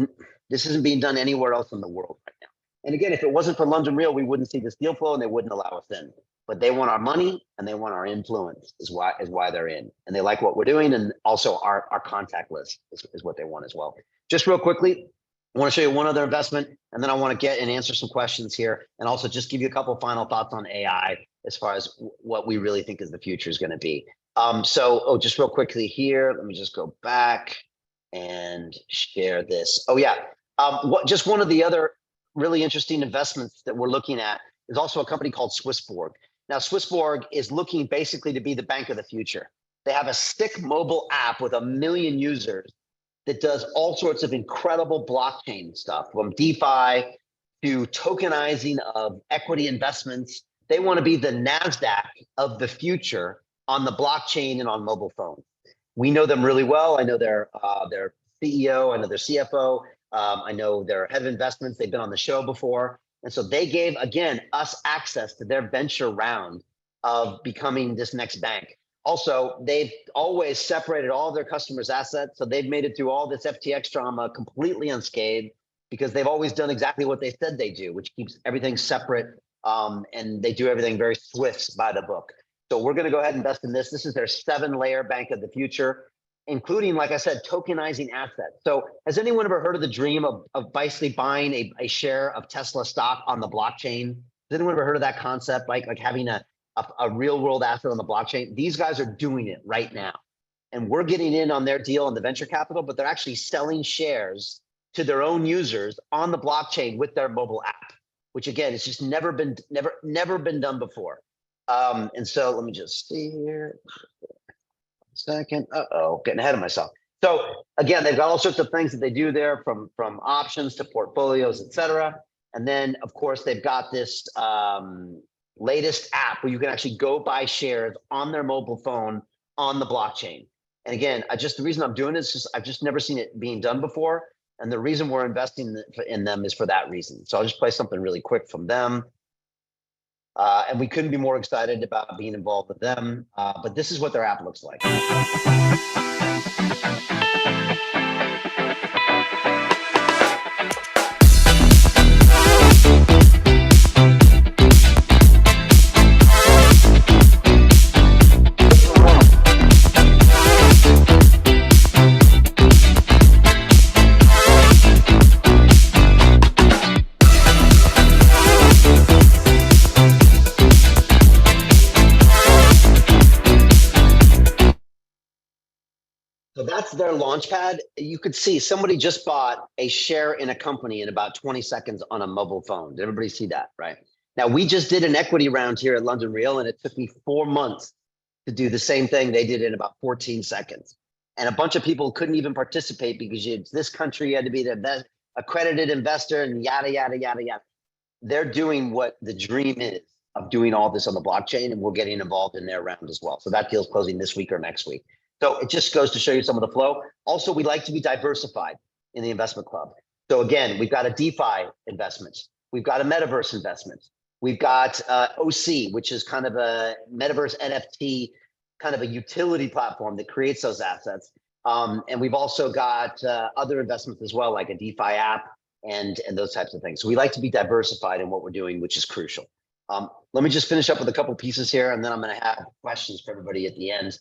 isn't being done anywhere else in the world right now. And again, if it wasn't for London Real, we wouldn't see this deal flow, and they wouldn't allow us in. But they want our money, and they want our influence is why they're in. And they like what we're doing, and also our contact list is what they want as well. Just real quickly, I want to show you one other investment, and then I want to get and answer some questions here, and also just give you a couple of final thoughts on AI as far as what we really think is the future is going to be. Just real quickly here, let me just go back and share this. Oh yeah, just one of the other really interesting investments that we're looking at is also a company called Swissborg. Now, Swissborg is looking basically to be the bank of the future. They have a stick mobile app with 1 million users that does all sorts of incredible blockchain stuff, from DeFi to tokenizing of equity investments. They want to be the NASDAQ of the future on the blockchain and on mobile phones. We know them really well. I know their CEO, I know their CFO, I know their head of investments. They've been on the show before. And so they gave, again, us access to their venture round of becoming this next bank. Also, they've always separated all of their customers' assets. So they've made it through all this FTX drama completely unscathed, because they've always done exactly what they said they do, which keeps everything separate. And they do everything very Swiss by the book. So we're going to go ahead and invest in this. This is their 7-layer bank of the future, including, like I said, tokenizing assets. So has anyone ever heard of the dream of basically buying a share of Tesla stock on the blockchain? Has anyone ever heard of that concept, like having a real world asset on the blockchain? These guys are doing it right now. And we're getting in on their deal on the venture capital, but they're actually selling shares to their own users on the blockchain with their mobile app, which again, it's just never been done before. And so let me just see here. Second, getting ahead of myself. So again, they've got all sorts of things that they do there, from options to portfolios, et cetera. And then of course they've got this latest app where you can actually go buy shares on their mobile phone on the blockchain. And again, the reason I'm doing this is I've just never seen it being done before. And the reason we're investing in them is for that reason. So I'll just play something really quick from them. And we couldn't be more excited about being involved with them. But this is what their app looks like. So their launch pad, you could see somebody just bought a share in a company in about 20 seconds on a mobile phone. Did everybody see that, right? Now, we just did an equity round here at London Real, and it took me 4 months to do the same thing they did in about 14 seconds. And a bunch of people couldn't even participate because this country had to be the accredited investor and yada, yada, yada, yada. They're doing what the dream is of doing all this on the blockchain, and we're getting involved in their round as well. So that deal's closing this week or next week. So it just goes to show you some of the flow. Also, we like to be diversified in the investment club. So again, we've got a DeFi investment. We've got a Metaverse investment. We've got OC, which is kind of a Metaverse NFT, kind of a utility platform that creates those assets. And we've also got other investments as well, like a DeFi app and those types of things. So we like to be diversified in what we're doing, which is crucial. Let me just finish up with a couple pieces here, and then I'm going to have questions for everybody at the end,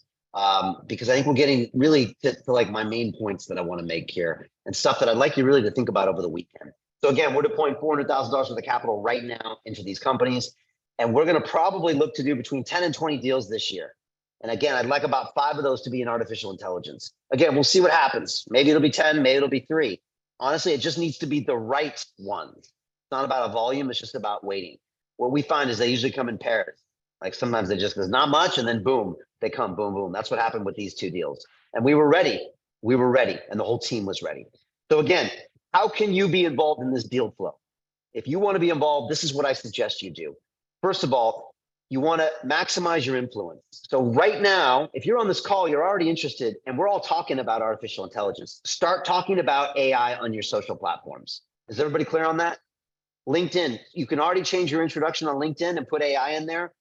because I think we're getting really to like my main points that I want to make here and stuff that I'd like you really to think about over the weekend. So again, we're deploying $400,000 worth of capital right now into these companies, and we're going to probably look to do between 10 and 20 deals this year. And again, I'd like about 5 of those to be in artificial intelligence. Again, we'll see what happens. Maybe it'll be 10, maybe it'll be 3. Honestly, it just needs to be the right ones. It's not about a volume, it's just about waiting. What we find is they usually come in pairs. Like sometimes they just, there's not much, and then boom, they come, boom, boom. That's what happened with these 2 deals. And we were ready. We were ready, and the whole team was ready. So again, how can you be involved in this deal flow? If you want to be involved, this is what I suggest you do. First of all, you want to maximize your influence. So right now, if you're on this call, you're already interested, and we're all talking about artificial intelligence. Start talking about AI on your social platforms. Is everybody clear on that? LinkedIn, you can already change your introduction on LinkedIn and put AI in there.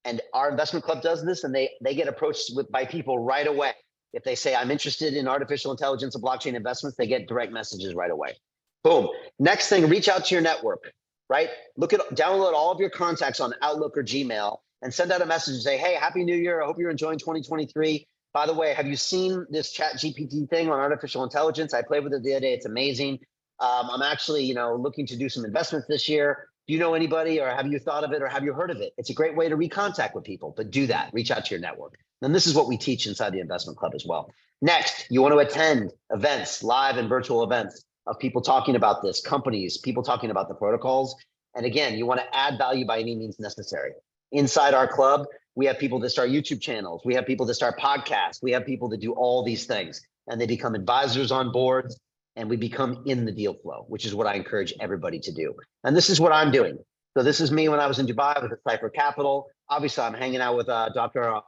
And our investment club does this, and they get approached by people right away. If they say, I'm interested in artificial intelligence and blockchain investments, they get direct messages right away. Boom. Next thing, reach out to your network, right? Download all of your contacts on Outlook or Gmail and send out a message and say, hey, Happy New Year. I hope you're enjoying 2023. By the way, have you seen this Chat GPT thing on artificial intelligence? I played with it the other day. It's amazing. I'm actually, looking to do some investments this year. Do you know anybody, or have you thought of it, or have you heard of it? It's a great way to recontact with people, but do that. Reach out to your network. And this is what we teach inside the investment club as well. Next, you want to attend events, live and virtual events of people talking about this, companies, people talking about the protocols. And again, you want to add value by any means necessary. Inside our club, we have people that start YouTube channels. We have people that start podcasts. We have people that do all these things, and they become advisors on boards, and we become in the deal flow, which is what I encourage everybody to do. And this is what I'm doing. So this is me when I was in Dubai with Cypher Capital. Obviously, I'm hanging out with Dr.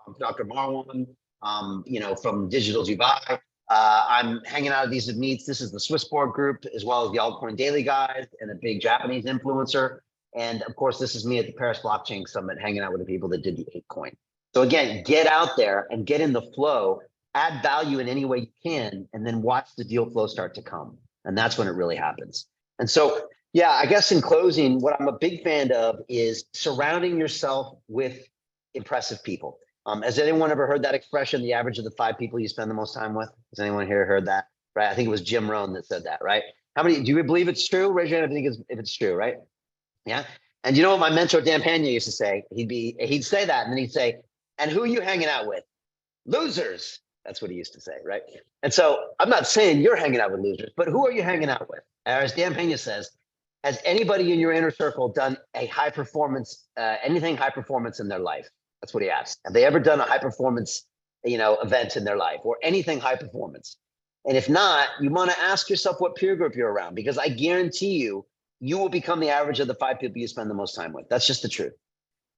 Marwan, from Digital Dubai. I'm hanging out at these meets. This is the Swissborg group, as well as the Altcoin Daily guys and a big Japanese influencer. And of course, this is me at the Paris Blockchain Summit, hanging out with the people that did the 8coin. So again, get out there and get in the flow, add value in any way you can, and then watch the deal flow start to come. And that's when it really happens. And so, yeah, I guess in closing, what I'm a big fan of is surrounding yourself with impressive people. Has anyone ever heard that expression, the average of the 5 people you spend the most time with? Has anyone here heard that? Right? I think it was Jim Rohn that said that, right? How many, do you believe it's true? Raise your hand if it's true, right? Yeah. And you know what my mentor, Dan Pena, used to say? He'd say that, and then he'd say, and who are you hanging out with? Losers. That's what he used to say, right? And so I'm not saying you're hanging out with losers, but who are you hanging out with? As Dan Pena says, has anybody in your inner circle done a high performance, anything high performance in their life? That's what he asked. Have they ever done a high performance, event in their life, or anything high performance? And if not, you want to ask yourself what peer group you're around, because I guarantee you will become the average of the 5 people you spend the most time with. That's just the truth.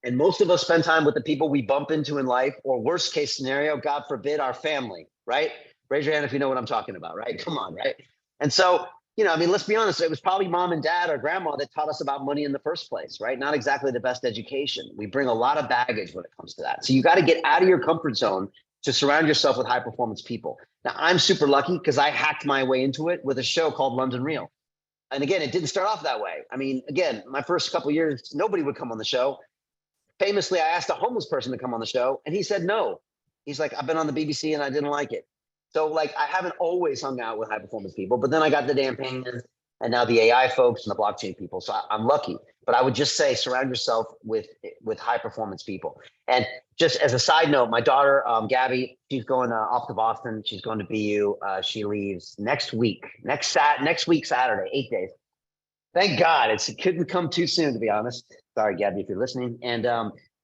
And most of us spend time with the people we bump into in life, or worst case scenario, God forbid, our family, right? Raise your hand if you know what I'm talking about, right? Come on, right? And so, let's be honest, it was probably mom and dad or grandma that taught us about money in the first place, right? Not exactly the best education. We bring a lot of baggage when it comes to that. So you got to get out of your comfort zone to surround yourself with high performance people. Now, I'm super lucky because I hacked my way into it with a show called London Real. And again, it didn't start off that way. I mean, again, my first couple of years, nobody would come on the show. Famously, I asked a homeless person to come on the show, and he said no. He's like, I've been on the BBC and I didn't like it. So I haven't always hung out with high performance people, but then I got the Dan Payne and now the AI folks and the blockchain people. So I'm lucky, but I would just say surround yourself with high performance people. And just as a side note, my daughter Gabby, she's going off to Boston. She's going to BU. She leaves next week, next week Saturday, 8 days. Thank God, it couldn't come too soon, to be honest. Sorry, Gabby, if you're listening. And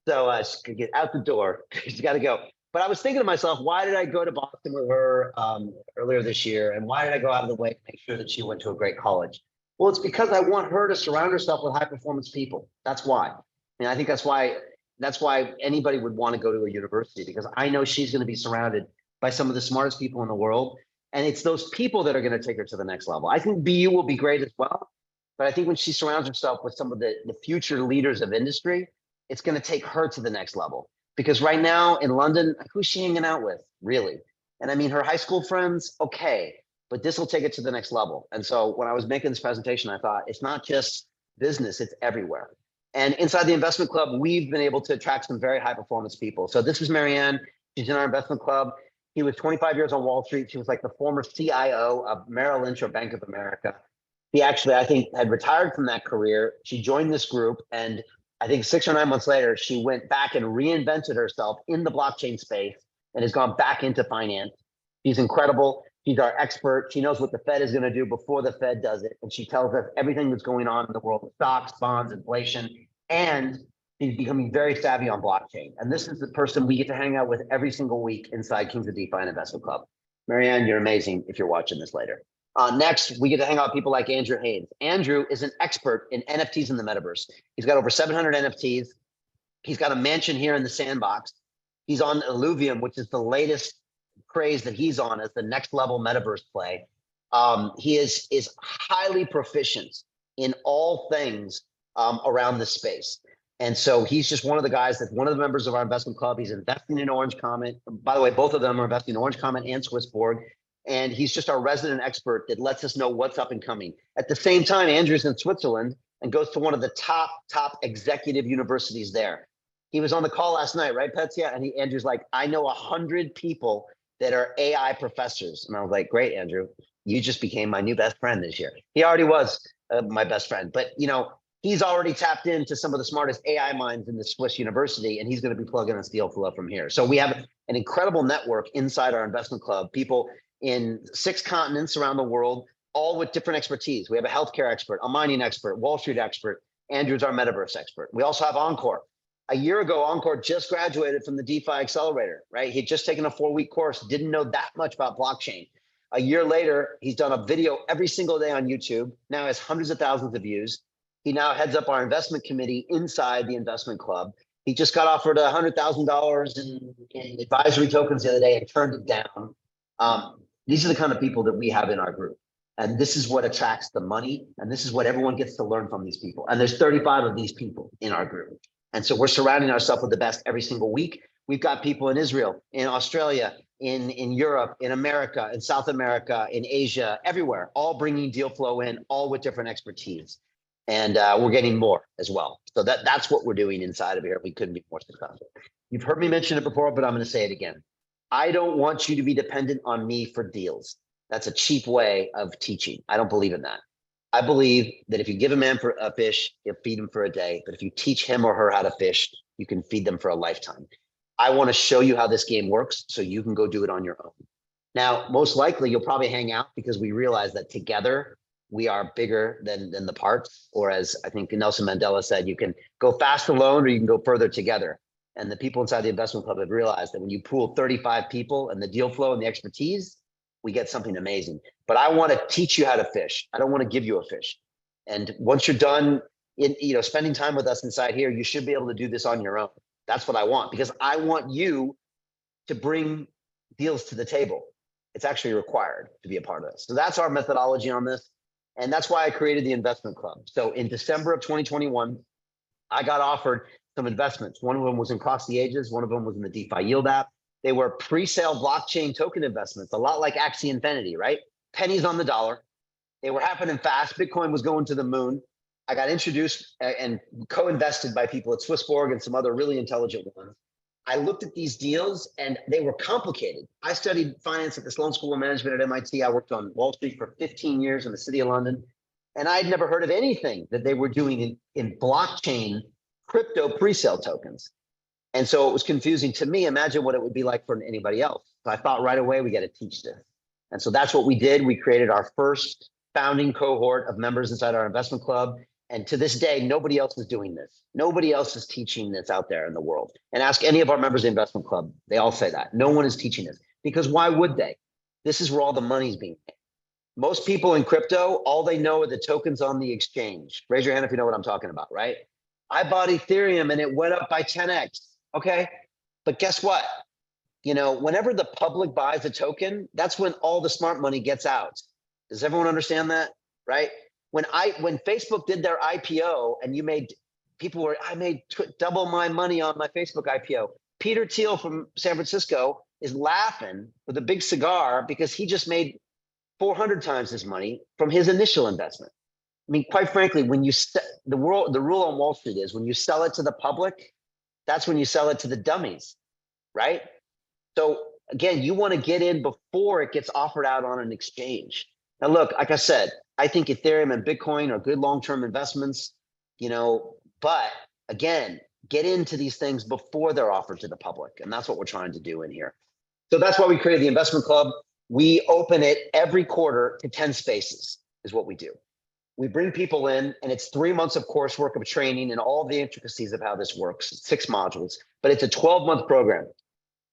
so she could get out the door. She's got to go. But I was thinking to myself, why did I go to Boston with her earlier this year? And why did I go out of the way to make sure that she went to a great college? Well, it's because I want her to surround herself with high performance people. That's why. And I think that's why anybody would want to go to a university, because I know she's going to be surrounded by some of the smartest people in the world. And it's those people that are going to take her to the next level. I think BU will be great as well. But I think when she surrounds herself with some of the future leaders of industry, it's going to take her to the next level. Because right now in London, who's she hanging out with, really? And I mean, her high school friends, okay, but this will take it to the next level. And so when I was making this presentation, I thought it's not just business, it's everywhere. And inside the investment club, we've been able to attract some very high performance people. So this is Marianne. She's in our investment club. She was 25 years on Wall Street. She was like the former CIO of Merrill Lynch or Bank of America. She actually, I think, had retired from that career. She joined this group, and I think 6 or 9 months later, she went back and reinvented herself in the blockchain space and has gone back into finance. She's incredible. She's our expert. She knows what the Fed is going to do before the Fed does it. And she tells us everything that's going on in the world of stocks, bonds, inflation, and she's becoming very savvy on blockchain. And this is the person we get to hang out with every single week inside Kings of DeFi and Investment Club. Marianne, you're amazing if you're watching this later. Next, we get to hang out with people like Andrew Haynes. Andrew is an expert in NFTs in the metaverse. He's got over 700 NFTs. He's got a mansion here in the Sandbox. He's on Illuvium, which is the latest craze that he's on as the next level metaverse play. He is highly proficient in all things around this space. And so he's just one of the guys that's one of the members of our investment club. He's investing in Orange Comet. By the way, both of them are investing in Orange Comet and Swissborg. And he's just our resident expert that lets us know what's up and coming. At the same time, Andrew's in Switzerland and goes to one of the top executive universities there. He was on the call last night, right, Petsia? And Andrew's like, I know 100 people that are AI professors. And I was like, great, Andrew, you just became my new best friend this year. He already was my best friend, but he's already tapped into some of the smartest AI minds in the Swiss university, and he's going to be plugging us deal flow from here. So we have an incredible network inside our investment club, people in 6 continents around the world, all with different expertise. We have a healthcare expert, a mining expert, Wall Street expert. Andrew's our metaverse expert. We also have Encore. A year ago, Encore just graduated from the DeFi Accelerator, right? He'd just taken a 4-week course, didn't know that much about blockchain. A year later, he's done a video every single day on YouTube, now has hundreds of thousands of views. He now heads up our investment committee inside the investment club. He just got offered $100,000 in advisory tokens the other day and turned it down. These are the kind of people that we have in our group. And this is what attracts the money. And this is what everyone gets to learn from these people. And there's 35 of these people in our group. And so we're surrounding ourselves with the best every single week. We've got people in Israel, in Australia, in Europe, in America, in South America, in Asia, everywhere, all bringing deal flow in, all with different expertise. And we're getting more as well. So that's what we're doing inside of here. We couldn't be more successful. You've heard me mention it before, but I'm going to say it again. I don't want you to be dependent on me for deals. That's a cheap way of teaching. I don't believe in that. I believe that if you give a man for a fish, you'll feed him for a day. But if you teach him or her how to fish, you can feed them for a lifetime. I want to show you how this game works so you can go do it on your own. Now, most likely you'll probably hang out because we realize that together we are bigger than the parts. Or as I think Nelson Mandela said, you can go fast alone or you can go further together. And the people inside the investment club have realized that when you pool 35 people and the deal flow and the expertise, we get something amazing. But I want to teach you how to fish. I don't want to give you a fish. And once you're done spending time with us inside here, you should be able to do this on your own. That's what I want, because I want you to bring deals to the table. It's actually required to be a part of this. So that's our methodology on this. And that's why I created the investment club. So in December of 2021, I got offered some investments. One of them was in Cross the Ages. One of them was in the DeFi Yield app. They were pre-sale blockchain token investments, a lot like Axie Infinity, right? Pennies on the dollar. They were happening fast. Bitcoin was going to the moon. I got introduced and co-invested by people at Swissborg and some other really intelligent ones. I looked at these deals and they were complicated. I studied finance at the Sloan School of Management at MIT. I worked on Wall Street for 15 years in the city of London. And I'd never heard of anything that they were doing in blockchain crypto pre-sale tokens. And so it was confusing to me. Imagine what it would be like for anybody else. So I thought right away, we got to teach this. And so that's what we did. We created our first founding cohort of members inside our investment club. And to this day, nobody else is doing this. Nobody else is teaching this out there in the world. And ask any of our members of the investment club. They all say that. No one is teaching this. Because why would they? This is where all the money's being made. Most people in crypto, all they know are the tokens on the exchange. Raise your hand if you know what I'm talking about, right? I bought Ethereum and it went up by 10x. Okay. But guess what? Whenever the public buys a token, that's when all the smart money gets out. Does everyone understand that? Right? When Facebook did their IPO and I made double my money on my Facebook IPO. Peter Thiel from San Francisco is laughing with a big cigar because he just made 400 times his money from his initial investment. I mean, quite frankly, when you the rule on Wall Street is when you sell it to the public, that's when you sell it to the dummies, right? So again, you want to get in before it gets offered out on an exchange. Now, look, like I said, I think Ethereum and Bitcoin are good long-term investments, but again, get into these things before they're offered to the public. And that's what we're trying to do in here. So that's why we created the investment club. We open it every quarter to 10 spaces is what we do. We bring people in and it's 3 months of coursework of training and all the intricacies of how this works, 6 modules, but it's a 12-month program.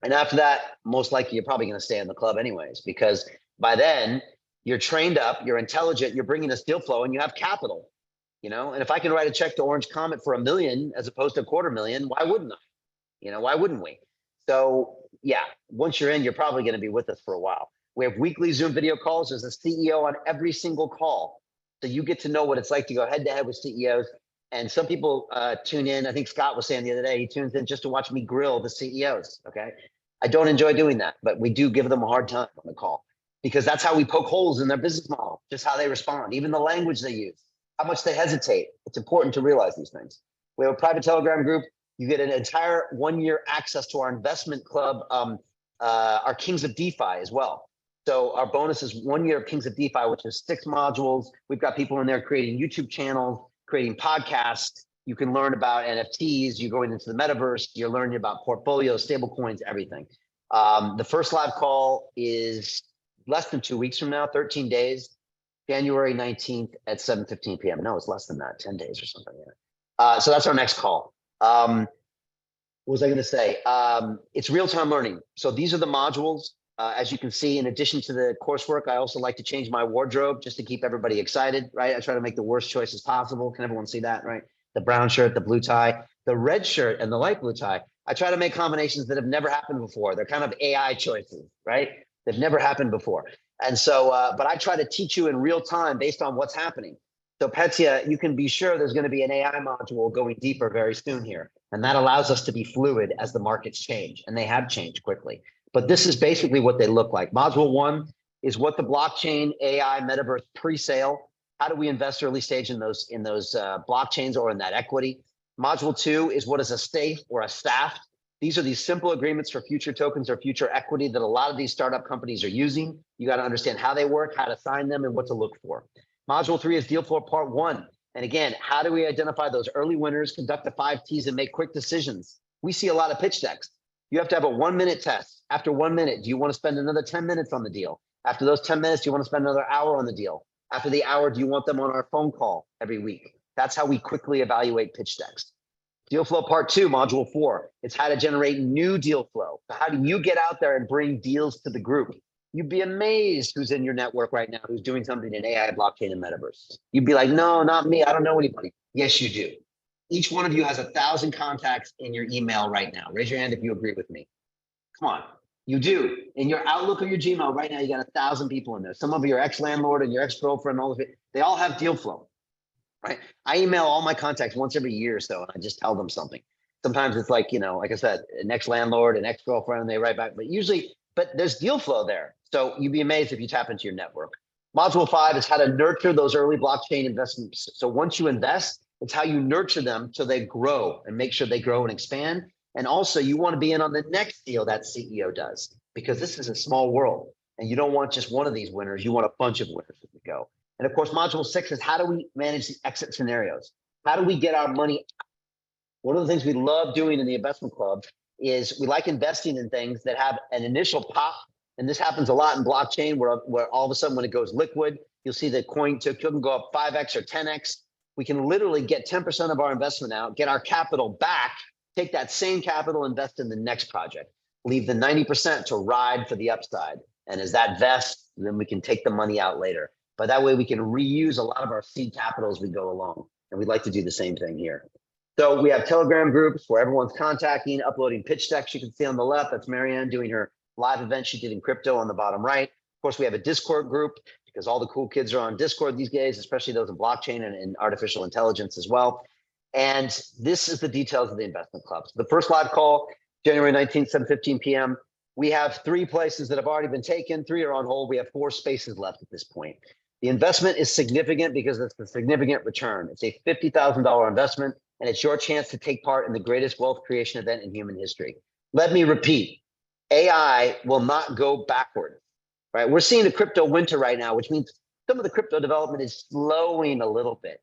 And after that, most likely you're probably going to stay in the club anyways, because by then you're trained up, you're intelligent, you're bringing us deal flow and you have capital, and if I can write a check to Orange Comet for $1 million as opposed to $250,000, why wouldn't I? Why wouldn't we? So yeah, once you're in, you're probably going to be with us for a while. We have weekly Zoom video calls. There's a CEO on every single call. So you get to know what it's like to go head to head with CEOs. And some people tune in. I think Scott was saying the other day, he tunes in just to watch me grill the CEOs. Okay. I don't enjoy doing that, but we do give them a hard time on the call because that's how we poke holes in their business model, just how they respond, even the language they use, how much they hesitate. It's important to realize these things. We have a private Telegram group. You get an entire 1-year access to our investment club, our Kings of DeFi as well. So our bonus is 1 year of Kings of DeFi, which is 6 modules. We've got people in there creating YouTube channels, creating podcasts. You can learn about NFTs. You're going into the Metaverse. You're learning about portfolios, stable coins, everything. The first live call is less than 2 weeks from now, 13 days, January 19th at 7:15 p.m. No, it's less than that, 10 days or something. Yeah. So that's our next call. What was I going to say? It's real-time learning. So these are the modules. As you can see, in addition to the coursework, I also like to change my wardrobe just to keep everybody excited, right? I try to make the worst choices possible. Can everyone see that, right? The brown shirt, the blue tie, the red shirt, and the light blue tie. I try to make combinations that have never happened before. They're kind of AI choices, right? They've never happened before. And so, but I try to teach you in real time based on what's happening. So Petya, you can be sure there's going to be an AI module going deeper very soon here. And that allows us to be fluid as the markets change, and they have changed quickly. But this is basically what they look like. Module 1 is what the blockchain, AI, Metaverse pre-sale. How do we invest early stage in those blockchains or in that equity? Module 2 is what is a safe or a SAFT. These are these simple agreements for future tokens or future equity that a lot of these startup companies are using. You got to understand how they work, how to sign them, and what to look for. Module 3 is deal flow part 1. And again, how do we identify those early winners, conduct the 5 T's, and make quick decisions? We see a lot of pitch decks. You have to have a 1-minute test. After 1 minute, do you want to spend another 10 minutes on the deal? After those 10 minutes, do you want to spend another hour on the deal? After the hour, do you want them on our phone call every week? That's how we quickly evaluate pitch decks. Deal flow part 2, module 4, it's how to generate new deal flow. So how do you get out there and bring deals to the group? You'd be amazed who's in your network right now, who's doing something in AI, blockchain, and Metaverse. You'd be like, no, not me. I don't know anybody. Yes, you do. Each one of you has 1,000 contacts in your email right now. Raise your hand if you agree with me. Come on. You do. In your Outlook or your Gmail right now, you got 1,000 people in there. Some of your ex-landlord and your ex-girlfriend, all of it, they all have deal flow, right? I email all my contacts once every year or so, and I just tell them something. Sometimes it's like, like I said, an ex-landlord, an ex-girlfriend, and they write back. But there's deal flow there. So you'd be amazed if you tap into your network. Module 5 is how to nurture those early blockchain investments. So once you invest, it's how you nurture them so they grow and make sure they grow and expand. And also you want to be in on the next deal that CEO does, because this is a small world and you don't want just one of these winners. You want a bunch of winners as you go. And of course, module 6 is how do we manage the exit scenarios? How do we get our money? One of the things we love doing in the investment club is we like investing in things that have an initial pop. And this happens a lot in blockchain where all of a sudden when it goes liquid, you'll see the coin can go up 5x or 10x. We can literally get 10% of our investment out, get our capital back, take that same capital, invest in the next project, leave the 90% to ride for the upside. And as that vests, then we can take the money out later. But that way we can reuse a lot of our seed capital as we go along. And we'd like to do the same thing here. So we have Telegram groups where everyone's contacting, uploading pitch decks. You can see on the left, that's Marianne doing her live event she did in crypto on the bottom right. Of course, we have a Discord group because all the cool kids are on Discord these days, especially those in blockchain and artificial intelligence as well. And this is the details of the investment club. So the first live call, January 19th, 7:15 p.m. We have 3 places that have already been taken. 3 are on hold. We have 4 spaces left at this point. The investment is significant because it's a significant return. It's a $50,000 investment, and it's your chance to take part in the greatest wealth creation event in human history. Let me repeat, AI will not go backwards, right? We're seeing a crypto winter right now, which means some of the crypto development is slowing a little bit.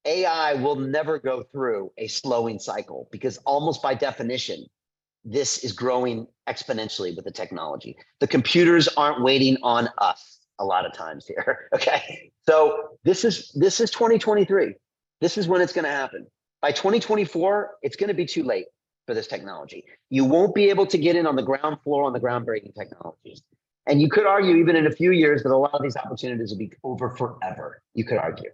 AI will never go through a slowing cycle because almost by definition, this is growing exponentially with the technology. The computers aren't waiting on us a lot of times here, okay? So this is 2023. This is when it's gonna happen. By 2024, it's gonna be too late for this technology. You won't be able to get in on the ground floor on the groundbreaking technologies. And you could argue even in a few years that a lot of these opportunities will be over forever, you could argue.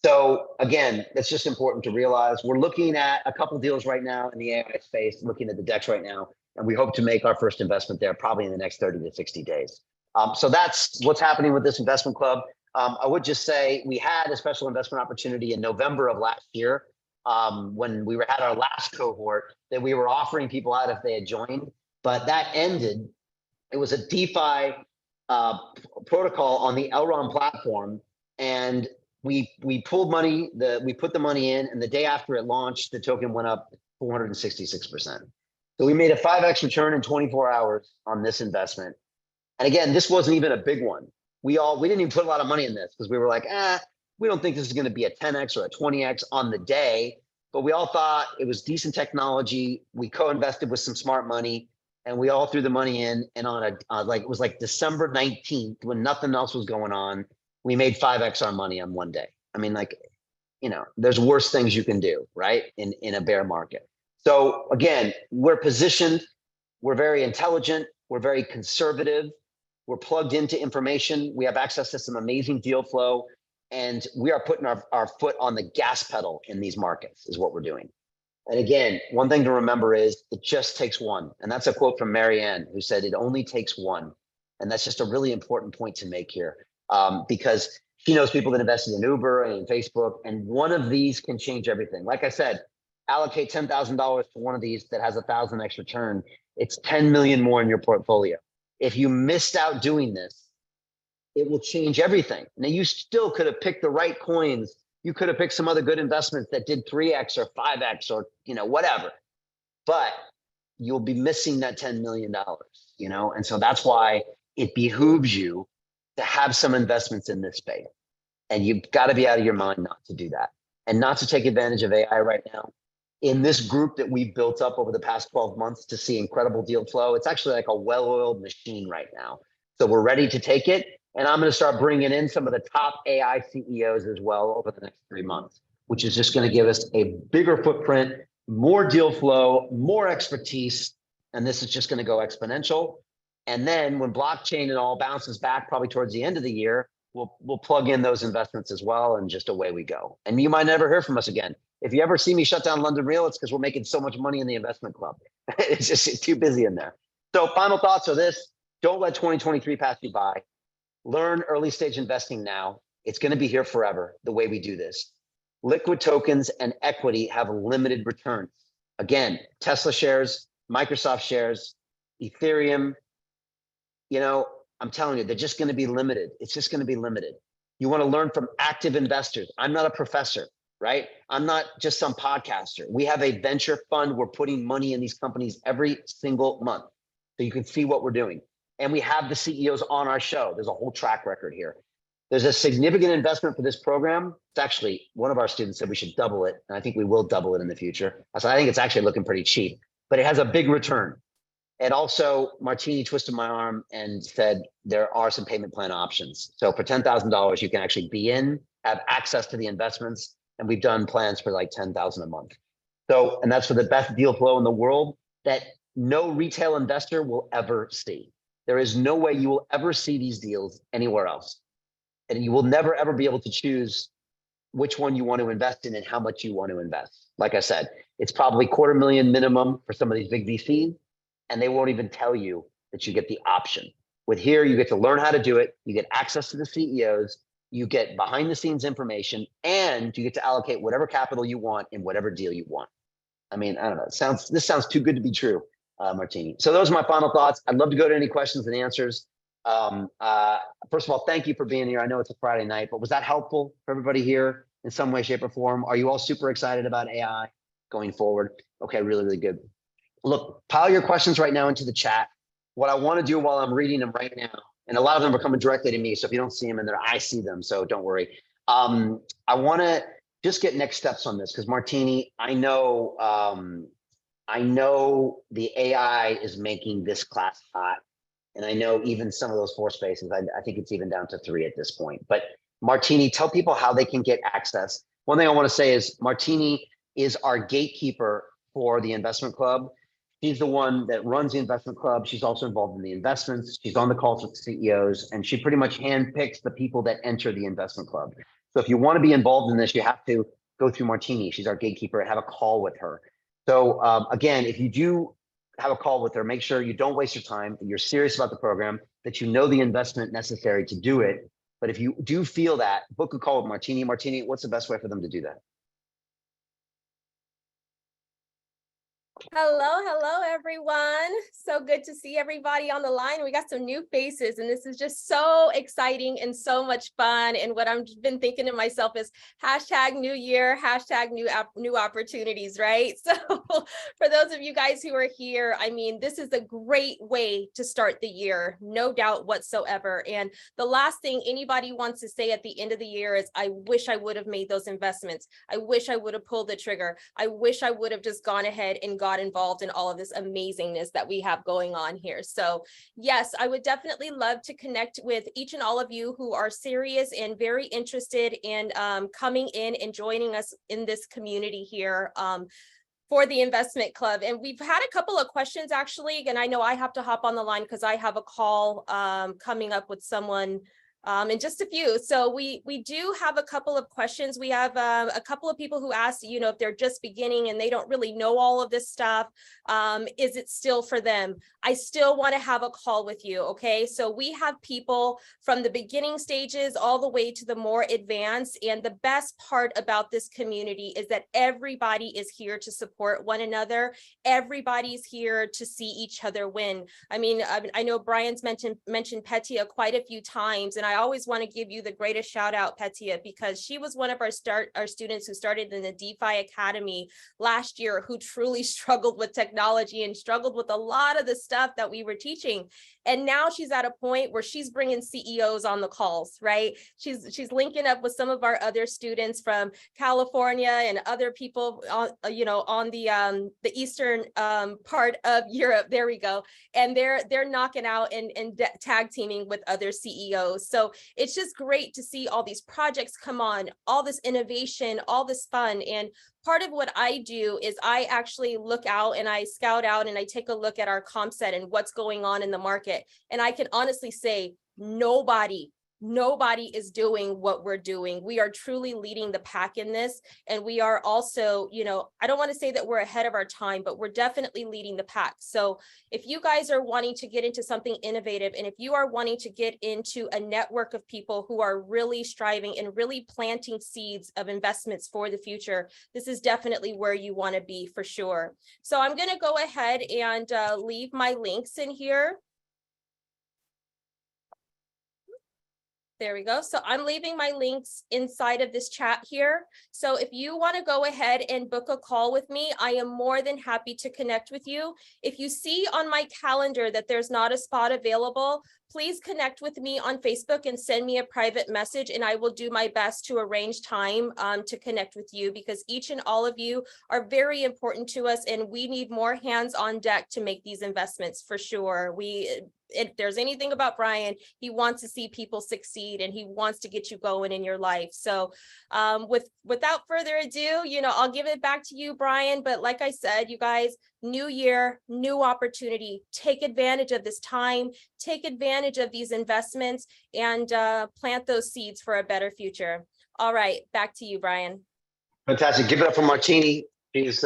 So again, it's just important to realize we're looking at a couple deals right now in the AI space, looking at the decks right now, and we hope to make our first investment there probably in the next 30 to 60 days. So that's what's happening with this investment club. I would just say we had a special investment opportunity in November of last year when we had our last cohort that we were offering people out if they had joined, but that ended. It was a DeFi protocol on the Elrond platform, and we pulled money, we put the money in, and the day after it launched, the token went up 466%. So we made a 5x return in 24 hours on this investment. And again, this wasn't even a big one. We didn't even put a lot of money in this because we were like, we don't think this is going to be a 10x or a 20x on the day, but we all thought it was decent technology. We co-invested with some smart money, and we all threw the money in. And on it was like December 19th when nothing else was going on, we made 5x our money on one day. I mean, there's worse things you can do, right? In a bear market. So again, we're positioned, we're very intelligent, we're very conservative, we're plugged into information, we have access to some amazing deal flow, and we are putting our foot on the gas pedal in these markets is what we're doing. And again, one thing to remember is it just takes one. And that's a quote from Marianne, who said, it only takes one. And that's just a really important point to make here. Because she knows people that invested in Uber and in Facebook, and one of these can change everything. Like I said, allocate $10,000 to one of these that has 1,000x return. It's 10 million more in your portfolio. If you missed out doing this, it will change everything. Now you still could have picked the right coins. You could have picked some other good investments that did 3x or 5x or whatever, but you'll be missing that $10 million, And so that's why it behooves you to have some investments in this space. And you've got to be out of your mind not to do that and not to take advantage of AI right now. In this group that we've built up over the past 12 months to see incredible deal flow, it's actually like a well-oiled machine right now. So we're ready to take it. And I'm going to start bringing in some of the top AI CEOs as well over the next 3 months, which is just going to give us a bigger footprint, more deal flow, more expertise. And this is just going to go exponential. And then when blockchain and all bounces back, probably towards the end of the year, we'll plug in those investments as well, and just away we go. And you might never hear from us again. If you ever see me shut down London Real, it's because we're making so much money in the investment club. It's just too busy in there. So final thoughts are this: don't let 2023 pass you by. Learn early stage investing now. It's going to be here forever, the way we do this. Liquid tokens and equity have limited returns. Again, Tesla shares, Microsoft shares, Ethereum, I'm telling you, they're just going to be limited. It's just going to be limited. You want to learn from active investors. I'm not a professor, right? I'm not just some podcaster. We have a venture fund. We're putting money in these companies every single month. So you can see what we're doing. And we have the CEOs on our show. There's a whole track record here. There's a significant investment for this program. It's actually, one of our students said we should double it. And I think we will double it in the future. So I think it's actually looking pretty cheap, but it has a big return. And also Martini twisted my arm and said, there are some payment plan options. So for $10,000, you can actually be in, have access to the investments. And we've done plans for like 10,000 a month. So, and that's for the best deal flow in the world that no retail investor will ever see. There is no way you will ever see these deals anywhere else. And you will never, ever be able to choose which one you want to invest in and how much you want to invest. Like I said, it's probably $250,000 minimum for some of these big VCs, and they won't even tell you that you get the option. With here, you get to learn how to do it. You get access to the CEOs, you get behind the scenes information, and you get to allocate whatever capital you want in whatever deal you want. I mean, I don't know, this sounds too good to be true, Martini. So those are my final thoughts. I'd love to go to any questions and answers. First of all, thank you for being here. I know it's a Friday night, but was that helpful for everybody here in some way, shape, or form? Are you all super excited about AI going forward? Okay, really, really good. Look, pile your questions right now into the chat. What I want to do while I'm reading them right now, and a lot of them are coming directly to me, so if you don't see them in there, I see them, so don't worry. I want to just get next steps on this, because Martini, I know the AI is making this class hot. And I know even some of those 4 spaces, I think it's even down to 3 at this point. But Martini, tell people how they can get access. One thing I want to say is Martini is our gatekeeper for the investment club. She's the one that runs the investment club. She's also involved in the investments. She's on the calls with the CEOs, and she pretty much handpicks the people that enter the investment club. So if you want to be involved in this, you have to go through Martini. She's our gatekeeper, and have a call with her. So again, if you do have a call with her, make sure you don't waste your time, that you're serious about the program, that you know the investment necessary to do it. But if you do feel that, book a call with Martini. Martini, what's the best way for them to do that? Hello, everyone. So good to see everybody on the line. We got some new faces, and this is just so exciting and so much fun. And what I've been thinking to myself is hashtag new year, hashtag new opportunities, right? So for those of you guys who are here, I mean, this is a great way to start the year, no doubt whatsoever. And the last thing anybody wants to say at the end of the year is, I wish I would have made those investments. I wish I would have pulled the trigger. I wish I would have just gone ahead and got involved in all of this amazingness that we have going on here. So yes, I would definitely love to connect with each and all of you who are serious and very interested in coming in and joining us in this community here for the investment club. And we've had a couple of questions actually, and I know I have to hop on the line because I have a call coming up with someone in just a few. So we do have a couple of questions. We have a couple of people who asked, you know, if they're just beginning and they don't really know all of this stuff, is it still for them? I still want to have a call with you, okay? So we have people from the beginning stages all the way to the more advanced. And the best part about this community is that everybody is here to support one another. Everybody's here to see each other win. I mean, I know Brian's mentioned Petia quite a few times, and I always want to give you the greatest shout out, Petia, because she was one of our students who started in the DeFi Academy last year, who truly struggled with technology and struggled with a lot of the stuff that we were teaching. And now she's at a point where she's bringing CEOs on the calls, right? She's linking up with some of our other students from California and other people on, on the eastern part of Europe. There we go. And they're knocking out and tag teaming with other CEOs. So it's just great to see all these projects come on, all this innovation, all this fun. And part of what I do is I actually look out and I scout out and I take a look at our comp set and what's going on in the market. And I can honestly say nobody is doing what we're doing. We are truly leading the pack in this. And we are also, I don't want to say that we're ahead of our time, but we're definitely leading the pack. So if you guys are wanting to get into something innovative, and if you are wanting to get into a network of people who are really striving and really planting seeds of investments for the future, this is definitely where you want to be for sure. So I'm going to go ahead and leave my links in here. There we go. So I'm leaving my links inside of this chat here. So if you want to go ahead and book a call with me, I am more than happy to connect with you. If you see on my calendar that there's not a spot available, please connect with me on Facebook and send me a private message, and I will do my best to arrange time to connect with you, because each and all of you are very important to us, and we need more hands on deck to make these investments for sure. If there's anything about Brian, he wants to see people succeed, and he wants to get you going in your life. So without further ado, I'll give it back to you, Brian. But like I said, you guys, new year, new opportunity. Take advantage of this time, take advantage of these investments, and plant those seeds for a better future. All right, back to you, Brian. Fantastic. Give it up for Martini. She's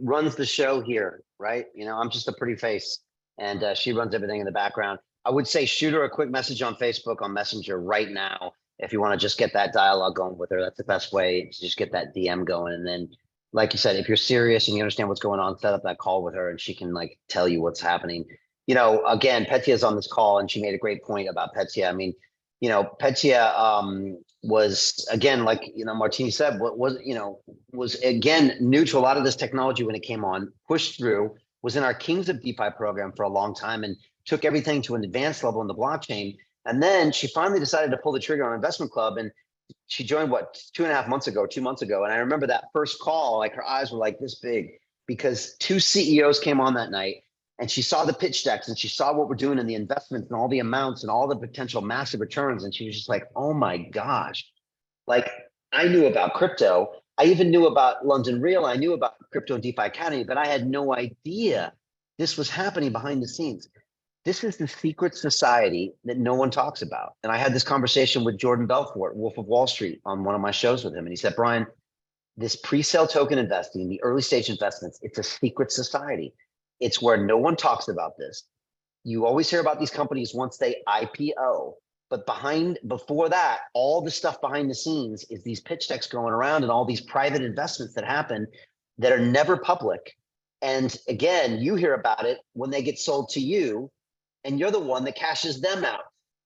runs the show here, right? I'm just a pretty face, and she runs everything in the background. I would say shoot her a quick message on Facebook, on Messenger right now, if you want to just get that dialogue going with her. That's the best way to just get that DM going. And then, like you said, if you're serious and you understand what's going on, set up that call with her, and she can tell you what's happening. Again, Petya's on this call, and she made a great point about Petya. I mean, Petya was, again, Martini said, was again new to a lot of this technology when it came on, pushed through, was in our Kings of DeFi program for a long time, and took everything to an advanced level in the blockchain. And then she finally decided to pull the trigger on Investment Club, and she joined 2 months ago. And I remember that first call, her eyes were like this big, because 2 CEOs came on that night, and she saw the pitch decks, and she saw what we're doing in the investments and all the amounts and all the potential massive returns. And she was just like, oh my gosh, I knew about crypto. I even knew about London Real. I knew about Crypto and DeFi Academy, but I had no idea this was happening behind the scenes. This is the secret society that no one talks about. And I had this conversation with Jordan Belfort, Wolf of Wall Street, on one of my shows with him. And he said, Brian, this pre-sale token investing, the early stage investments, it's a secret society. It's where no one talks about this. You always hear about these companies once they IPO, but before that, all the stuff behind the scenes is these pitch decks going around and all these private investments that happen that are never public. And again, you hear about it when they get sold to you, and you're the one that cashes them out.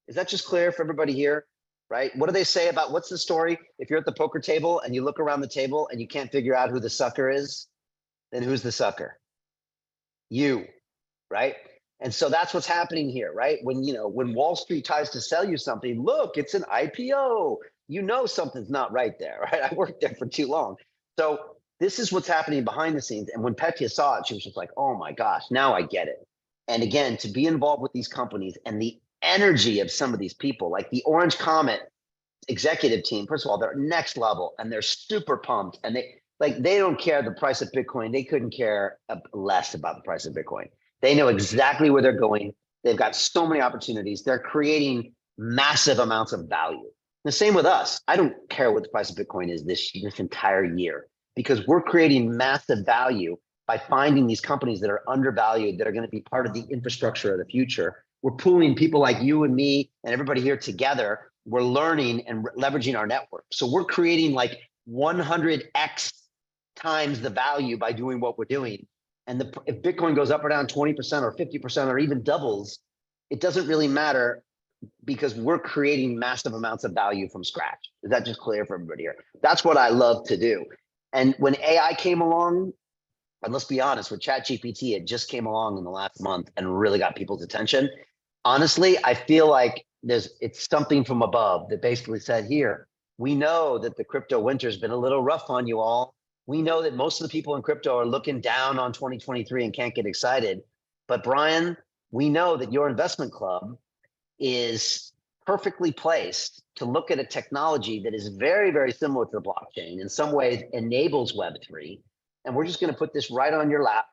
Is that just clear for everybody here? Right? What do they say about, what's the story? If you're at the poker table and you look around the table and you can't figure out who the sucker is, then who's the sucker? You, right? And so that's what's happening here, right? When Wall Street tries to sell you something, look, it's an IPO. Something's not right there, right? I worked there for too long. So this is what's happening behind the scenes. And when Petya saw it, she was just like, oh my gosh, now I get it. And again, to be involved with these companies and the energy of some of these people, like the Orange Comet executive team, first of all, they're next level, and they're super pumped, and they don't care the price of Bitcoin. They couldn't care less about the price of Bitcoin. They know exactly where they're going. They've got so many opportunities. They're creating massive amounts of value. The same with us. I don't care what the price of Bitcoin is this entire year, because we're creating massive value by finding these companies that are undervalued, that are going to be part of the infrastructure of the future. We're pooling people like you and me and everybody here together. We're learning and leveraging our network. So we're creating 100x times the value by doing what we're doing. And if Bitcoin goes up or down 20% or 50% or even doubles, it doesn't really matter, because we're creating massive amounts of value from scratch. Is that just clear for everybody here? That's what I love to do. And when AI came along, and let's be honest, with ChatGPT, it just came along in the last month and really got people's attention. Honestly, I feel like it's something from above that basically said, here, we know that the crypto winter's been a little rough on you all. We know that most of the people in crypto are looking down on 2023 and can't get excited. But Brian, we know that your investment club is perfectly placed to look at a technology that is very, very similar to the blockchain, in some ways enables Web3. And we're just going to put this right on your lap.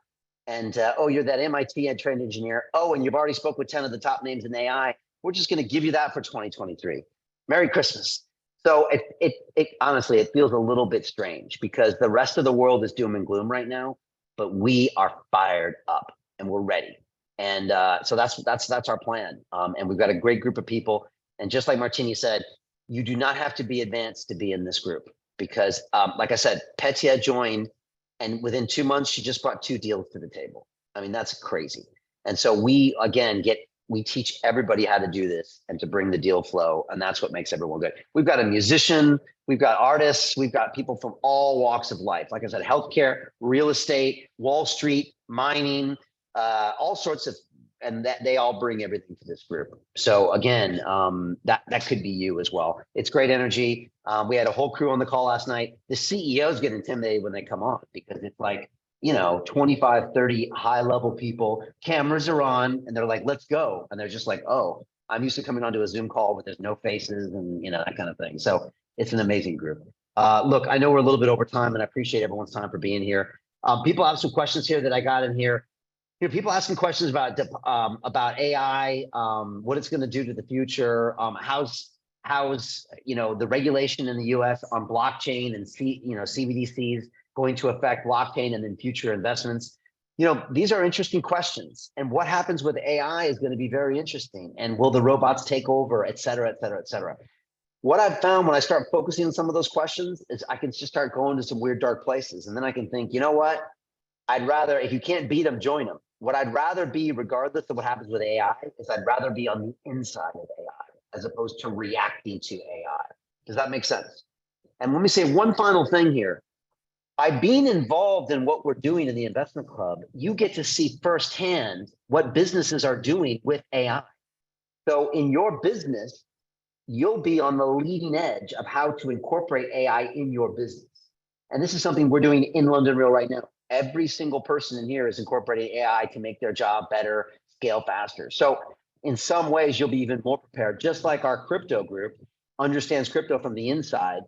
And oh, you're that MIT trained engineer. Oh, and you've already spoke with 10 of the top names in AI. We're just going to give you that for 2023. Merry Christmas. So it honestly, it feels a little bit strange, because the rest of the world is doom and gloom right now, but we are fired up and we're ready. And so that's our plan. And we've got a great group of people. And just like Martini said, you do not have to be advanced to be in this group, because like I said, Petya joined, and within 2 months, she just brought 2 deals to the table. I mean, that's crazy. And so we teach everybody how to do this and to bring the deal flow. And that's what makes everyone good. We've got a musician, we've got artists, we've got people from all walks of life. Like I said, healthcare, real estate, Wall Street, mining, all sorts of and that they all bring everything to this group. So again, that could be you as well. It's great energy. We had a whole crew on the call last night. The CEOs get intimidated when they come on because it's like, 25, 30 high level people, cameras are on and they're like, let's go. And they're just like, oh, I'm used to coming onto a Zoom call where there's no faces and that kind of thing. So it's an amazing group. Look, I know we're a little bit over time and I appreciate everyone's time for being here. People have some questions here that I got in here. People asking questions about AI, what it's going to do to the future, how's the regulation in the U.S. on blockchain and CBDCs going to affect blockchain and then future investments. These are interesting questions. And what happens with AI is going to be very interesting. And will the robots take over, et cetera, et cetera, et cetera. What I've found when I start focusing on some of those questions is I can just start going to some weird, dark places. And then I can think, you know what? I'd rather, if you can't beat them, join them. What I'd rather be, regardless of what happens with AI, is I'd rather be on the inside of AI as opposed to reacting to AI. Does that make sense? And let me say one final thing here. By being involved in what we're doing in the investment club, you get to see firsthand what businesses are doing with AI. So in your business, you'll be on the leading edge of how to incorporate AI in your business. And this is something we're doing in London Real right now. Every single person in here is incorporating AI to make their job better, scale faster. So in some ways, you'll be even more prepared, just like our crypto group understands crypto from the inside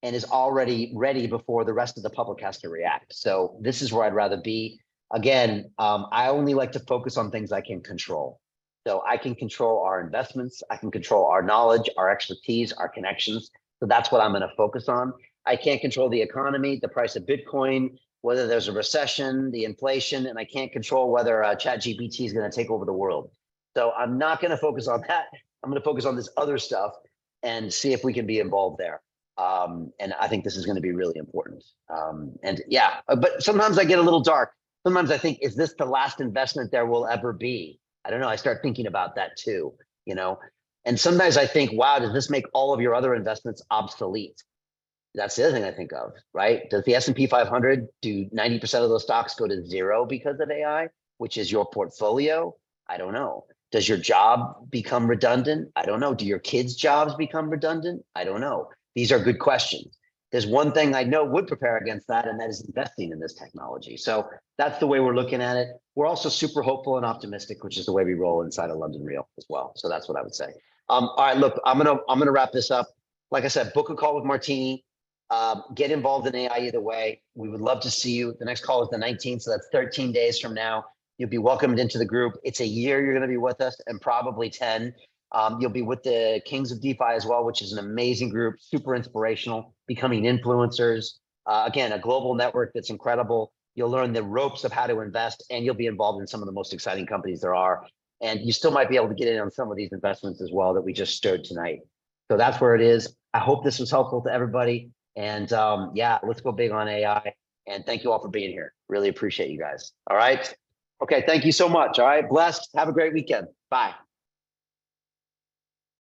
and is already ready before the rest of the public has to react. So this is where I'd rather be. Again, I only like to focus on things I can control. So I can control our investments, I can control our knowledge, our expertise, our connections. So that's what I'm going to focus on. I can't control the economy, the price of Bitcoin, whether there's a recession, the inflation, and I can't control whether ChatGPT is going to take over the world. So I'm not going to focus on that. I'm going to focus on this other stuff and see if we can be involved there. And I think this is going to be really important. And yeah, but sometimes I get a little dark. Sometimes I think, is this the last investment there will ever be? I don't know. I start thinking about that too, and sometimes I think, wow, does this make all of your other investments obsolete? That's the other thing I think of, right? Does the S&P 500, do 90% of those stocks go to zero because of AI, which is your portfolio? I don't know. Does your job become redundant? I don't know. Do your kids' jobs become redundant? I don't know. These are good questions. There's one thing I know would prepare against that, and that is investing in this technology. So that's the way we're looking at it. We're also super hopeful and optimistic, which is the way we roll inside of London Real as well. So that's what I would say. All right, look, I'm gonna wrap this up. Like I said, book a call with Martini. Get involved in AI either way. We would love to see you. The next call is the 19th, so that's 13 days from now. You'll be welcomed into the group. It's a year you're going to be with us, and probably 10. You'll be with the Kings of DeFi as well, which is an amazing group, super inspirational, becoming influencers. Again, a global network that's incredible. You'll learn the ropes of how to invest, and you'll be involved in some of the most exciting companies there are. And you still might be able to get in on some of these investments as well that we just showed tonight. So that's where it is. I hope this was helpful to everybody. And yeah, let's go big on AI. And thank you all for being here. Really appreciate you guys. All right. Okay. Thank you so much. All right. Blessed. Have a great weekend. Bye.